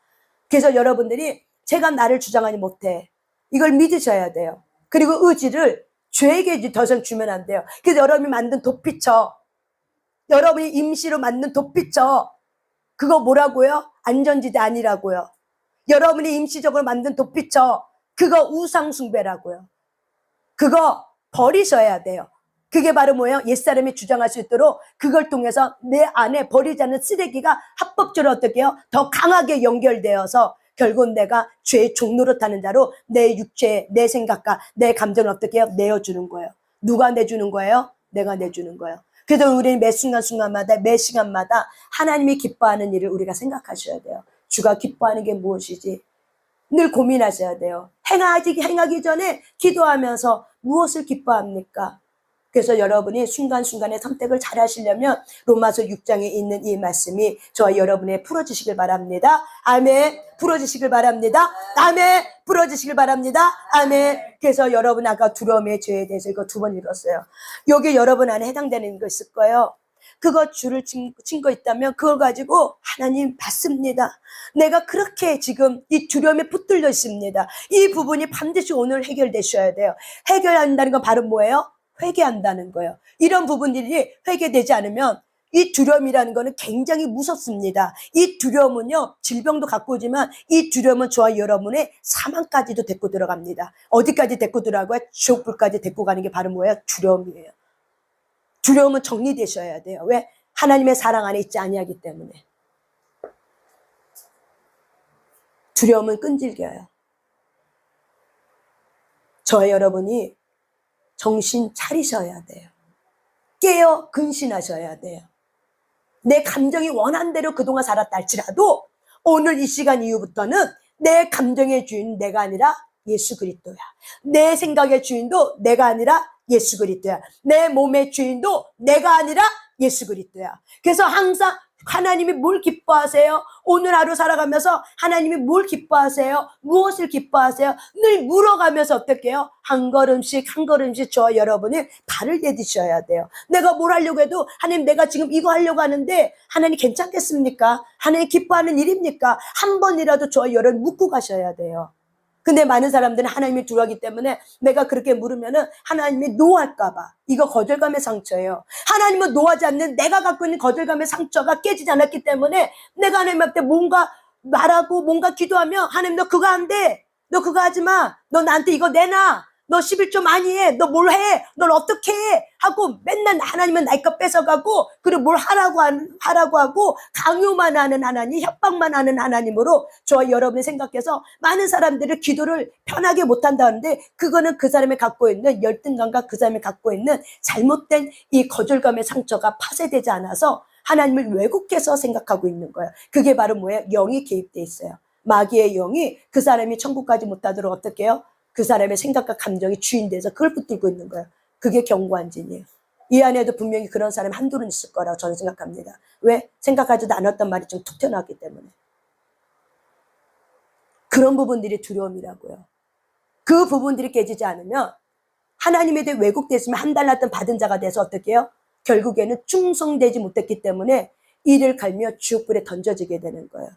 그래서 여러분들이 죄가 나를 주장하지 못해. 이걸 믿으셔야 돼요. 그리고 의지를 죄에게 더 이상 주면 안 돼요. 그래서 여러분이 만든 도피처, 여러분이 임시로 만든 도피처, 그거 뭐라고요? 안전지대 아니라고요. 여러분이 임시적으로 만든 도피처, 그거 우상숭배라고요. 그거 버리셔야 돼요. 그게 바로 뭐예요? 옛사람이 주장할 수 있도록 그걸 통해서 내 안에 버리지 않는 쓰레기가 합법적으로 어떻게 해요? 더 강하게 연결되어서 결국 내가 죄의 종로로 타는 자로 내 육체, 내 생각과 내 감정을 어떻게 해요? 내어주는 거예요. 누가 내주는 거예요? 내가 내주는 거예요. 그래서 우리는 매 순간순간마다 매 시간마다 하나님이 기뻐하는 일을 우리가 생각하셔야 돼요. 주가 기뻐하는 게 무엇이지? 늘 고민하셔야 돼요. 행하기 전에 기도하면서 무엇을 기뻐합니까? 그래서 여러분이 순간순간의 선택을 잘 하시려면 로마서 6장에 있는 이 말씀이 저와 여러분의 풀어지시길 바랍니다. 아멘. 풀어지시길 바랍니다. 아멘. 풀어지시길 바랍니다. 아멘. 그래서 여러분 아까 두려움의 죄에 대해서 이거 2번 읽었어요. 여기 여러분 안에 해당되는 거 있을 거예요. 그거 줄을 친 거 있다면 그걸 가지고 하나님 받습니다. 내가 그렇게 지금 이 두려움에 붙들려 있습니다. 이 부분이 반드시 오늘 해결되셔야 돼요. 해결한다는 건 바로 뭐예요? 회개한다는 거예요. 이런 부분들이 회개되지 않으면 이 두려움이라는 거는 굉장히 무섭습니다. 이 두려움은요, 질병도 갖고 오지만 이 두려움은 저와 여러분의 사망까지도 데리고 들어갑니다. 어디까지 데리고 들어가고요? 지옥불까지 데리고 가는 게 바로 뭐예요? 두려움이에요. 두려움은 정리되셔야 돼요. 왜? 하나님의 사랑 안에 있지 아니하기 때문에. 두려움은 끈질겨요. 저와 여러분이 정신 차리셔야 돼요. 깨어 근신하셔야 돼요. 내 감정이 원한 대로 그동안 살았다 할지라도 오늘 이 시간 이후부터는 내 감정의 주인 내가 아니라 예수 그리스도야. 내 생각의 주인도 내가 아니라 예수 그리스도야. 내 몸의 주인도 내가 아니라 예수 그리스도야. 그래서 항상 하나님이 뭘 기뻐하세요? 오늘 하루 살아가면서 하나님이 뭘 기뻐하세요? 무엇을 기뻐하세요? 늘 물어가면서 어떻게 해요? 한 걸음씩 한 걸음씩 저와 여러분이 발을 내디셔야 돼요. 내가 뭘 하려고 해도 하나님 내가 지금 이거 하려고 하는데 하나님 괜찮겠습니까? 하나님 기뻐하는 일입니까? 한 번이라도 저와 여러분 묻고 가셔야 돼요. 근데 많은 사람들은 하나님이 두려워하기 때문에 내가 그렇게 물으면은 하나님이 노할까봐. 이거 거절감의 상처예요. 하나님은 노하지 않는 내가 갖고 있는 거절감의 상처가 깨지지 않았기 때문에 내가 하나님 앞에 뭔가 말하고 뭔가 기도하면 하나님 너 그거 안 돼. 너 그거 하지 마. 너 나한테 이거 내놔. 너 11조 많이 해. 너 뭘 해? 널 어떻게 해? 하고 맨날 하나님은 나의 것 뺏어가고 그리고 뭘 하라고 하고 강요만 하는 하나님, 협박만 하는 하나님으로 저와 여러분이 생각해서 많은 사람들을 기도를 편하게 못한다는데 그거는 그 사람이 갖고 있는 열등감과 그 사람이 갖고 있는 잘못된 이 거절감의 상처가 파쇄되지 않아서 하나님을 왜곡해서 생각하고 있는 거예요. 그게 바로 뭐예요? 영이 개입돼 있어요. 마귀의 영이 그 사람이 천국까지 못하도록 어떻게 해요? 그 사람의 생각과 감정이 주인 돼서 그걸 붙들고 있는 거예요. 그게 견고한 진이에요. 이 안에도 분명히 그런 사람이 한둘은 있을 거라고 저는 생각합니다. 왜? 생각하지도 않았던 말이 좀 툭 튀어나왔기 때문에. 그런 부분들이 두려움이라고요. 그 부분들이 깨지지 않으면 하나님에 대해 왜곡됐으면 한 달랐던 받은 자가 돼서 어떻게 해요? 결국에는 충성되지 못했기 때문에 이를 갈며 지옥불에 던져지게 되는 거예요.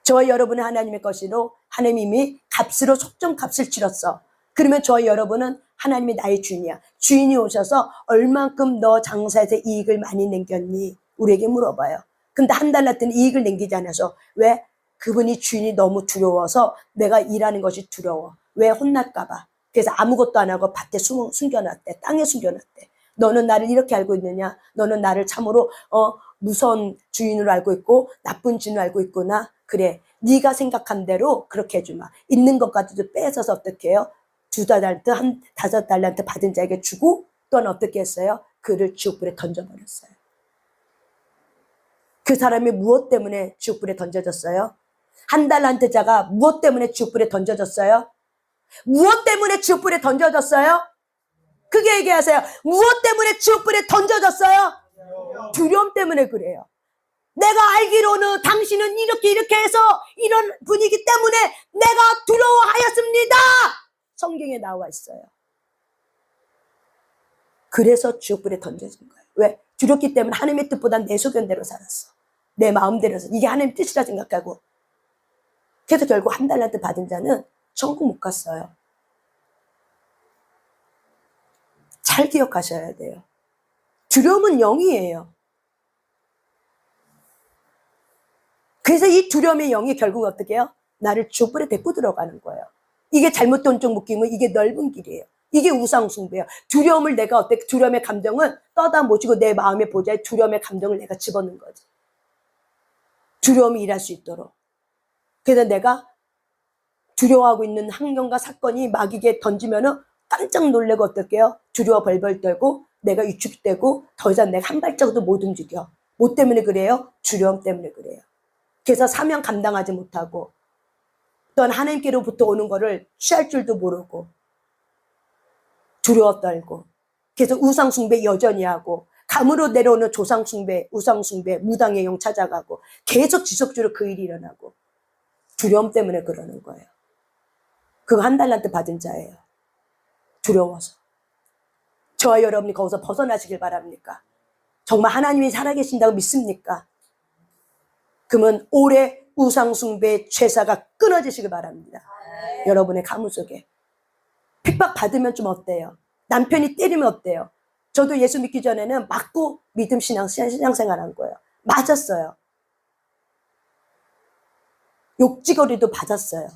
저와 여러분은 하나님의 것이로 하나님이 값으로 속정값을 치렀어. 그러면 저와 여러분은 하나님이 나의 주인이야. 주인이 오셔서 얼만큼 너 장사에서 이익을 많이 남겼니? 우리에게 물어봐요. 근데 한 달났더니 이익을 남기지 않아서 왜? 그분이 주인이 너무 두려워서 내가 일하는 것이 두려워. 왜? 혼날까 봐. 그래서 아무것도 안 하고 밭에 숨겨놨대. 땅에 숨겨놨대. 너는 나를 이렇게 알고 있느냐? 너는 나를 참으로 무서운 주인으로 알고 있고 나쁜 주인으로 알고 있구나. 그래, 네가 생각한 대로 그렇게 해주마. 있는 것까지도 뺏어서 어떻게 해요? 2달란트, 한 5달란트 받은 자에게 주고 또는 어떻게 했어요? 그를 지옥불에 던져버렸어요. 그 사람이 무엇 때문에 지옥불에 던져졌어요? 1달란트자가 무엇 때문에 지옥불에 던져졌어요? 무엇 때문에 지옥불에 던져졌어요? 크게 얘기하세요. 무엇 때문에 지옥불에 던져졌어요? 두려움 때문에 그래요. 내가 알기로는 당신은 이렇게 해서 이런 분위기 때문에 내가 두려워하였습니다. 성경에 나와 있어요. 그래서 지옥불에 던져진 거예요. 왜? 두렵기 때문에 하나님의 뜻보다 내 소견대로 살았어. 내 마음대로 살았어. 이게 하나님의 뜻이라 생각하고. 그래서 결국 1달란트 받은 자는 천국 못 갔어요. 잘 기억하셔야 돼요. 두려움은 영이에요. 그래서 이 두려움의 영이 결국 어떻게 해요? 나를 지옥불에 데리고 들어가는 거예요. 이게 잘못된 쪽 묶이면 이게 넓은 길이에요. 이게 우상숭배예요. 두려움을 내가 어떻게 두려움의 감정은 떠다 모시고 내 마음의 보좌에 두려움의 감정을 내가 집어넣는 거지. 두려움이 일할 수 있도록. 그래서 내가 두려워하고 있는 환경과 사건이 마귀에게 던지면은 깜짝 놀래고 어떻게 해요? 두려워 벌벌 떨고 내가 위축되고 더 이상 내가 한 발짝도 못 움직여. 뭐 때문에 그래요? 두려움 때문에 그래요. 그래서 사명 감당하지 못하고 또는 하나님께로부터 오는 거를 취할 줄도 모르고 두려워 떨고 계속 우상숭배 여전히 하고, 감으로 내려오는 조상숭배, 우상숭배, 무당의 영 찾아가고, 계속 지속적으로 그 일이 일어나고, 두려움 때문에 그러는 거예요. 그거 한 달란트 받은 자예요. 두려워서. 저와 여러분이 거기서 벗어나시길 바랍니까? 정말 하나님이 살아계신다고 믿습니까? 그러면 올해 우상숭배의 죄사가 끊어지시길 바랍니다. 여러분의 가문 속에. 핍박 받으면 좀 어때요? 남편이 때리면 어때요? 저도 예수 믿기 전에는 맞고 믿음 신앙생활 한 거예요. 맞았어요. 욕지거리도 받았어요.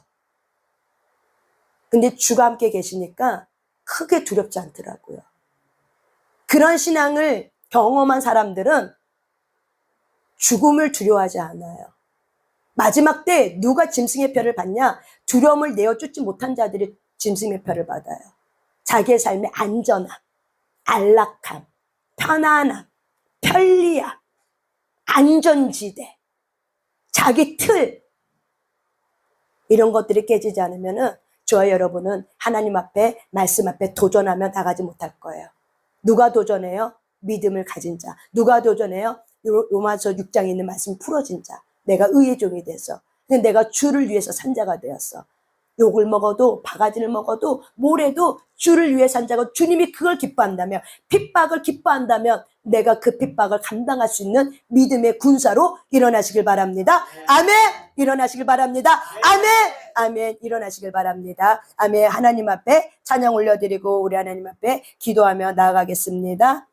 근데 주가 함께 계시니까 크게 두렵지 않더라고요. 그런 신앙을 경험한 사람들은 죽음을 두려워하지 않아요. 마지막 때 누가 짐승의 표를 받냐? 두려움을 내어쫓지 못한 자들이 짐승의 표를 받아요. 자기의 삶의 안전함, 안락함, 편안함, 편리함, 안전지대, 자기 틀, 이런 것들이 깨지지 않으면은 저와 여러분은 하나님 앞에, 말씀 앞에 도전하며 나가지 못할 거예요. 누가 도전해요? 믿음을 가진 자. 누가 도전해요? 로마서 6장에 있는 말씀 풀어진 자. 내가 의의 종이 돼서. 근데 내가 주를 위해서 산 자가 되었어. 욕을 먹어도, 바가지를 먹어도, 뭐래도 주를 위해 산 자고, 주님이 그걸 기뻐한다면, 핍박을 기뻐한다면 내가 그 핍박을 감당할 수 있는 믿음의 군사로 일어나시길 바랍니다. 아멘! 일어나시길 바랍니다. 아멘! 아멘! 일어나시길 바랍니다. 아멘! 하나님 앞에 찬양 올려드리고 우리 하나님 앞에 기도하며 나아가겠습니다.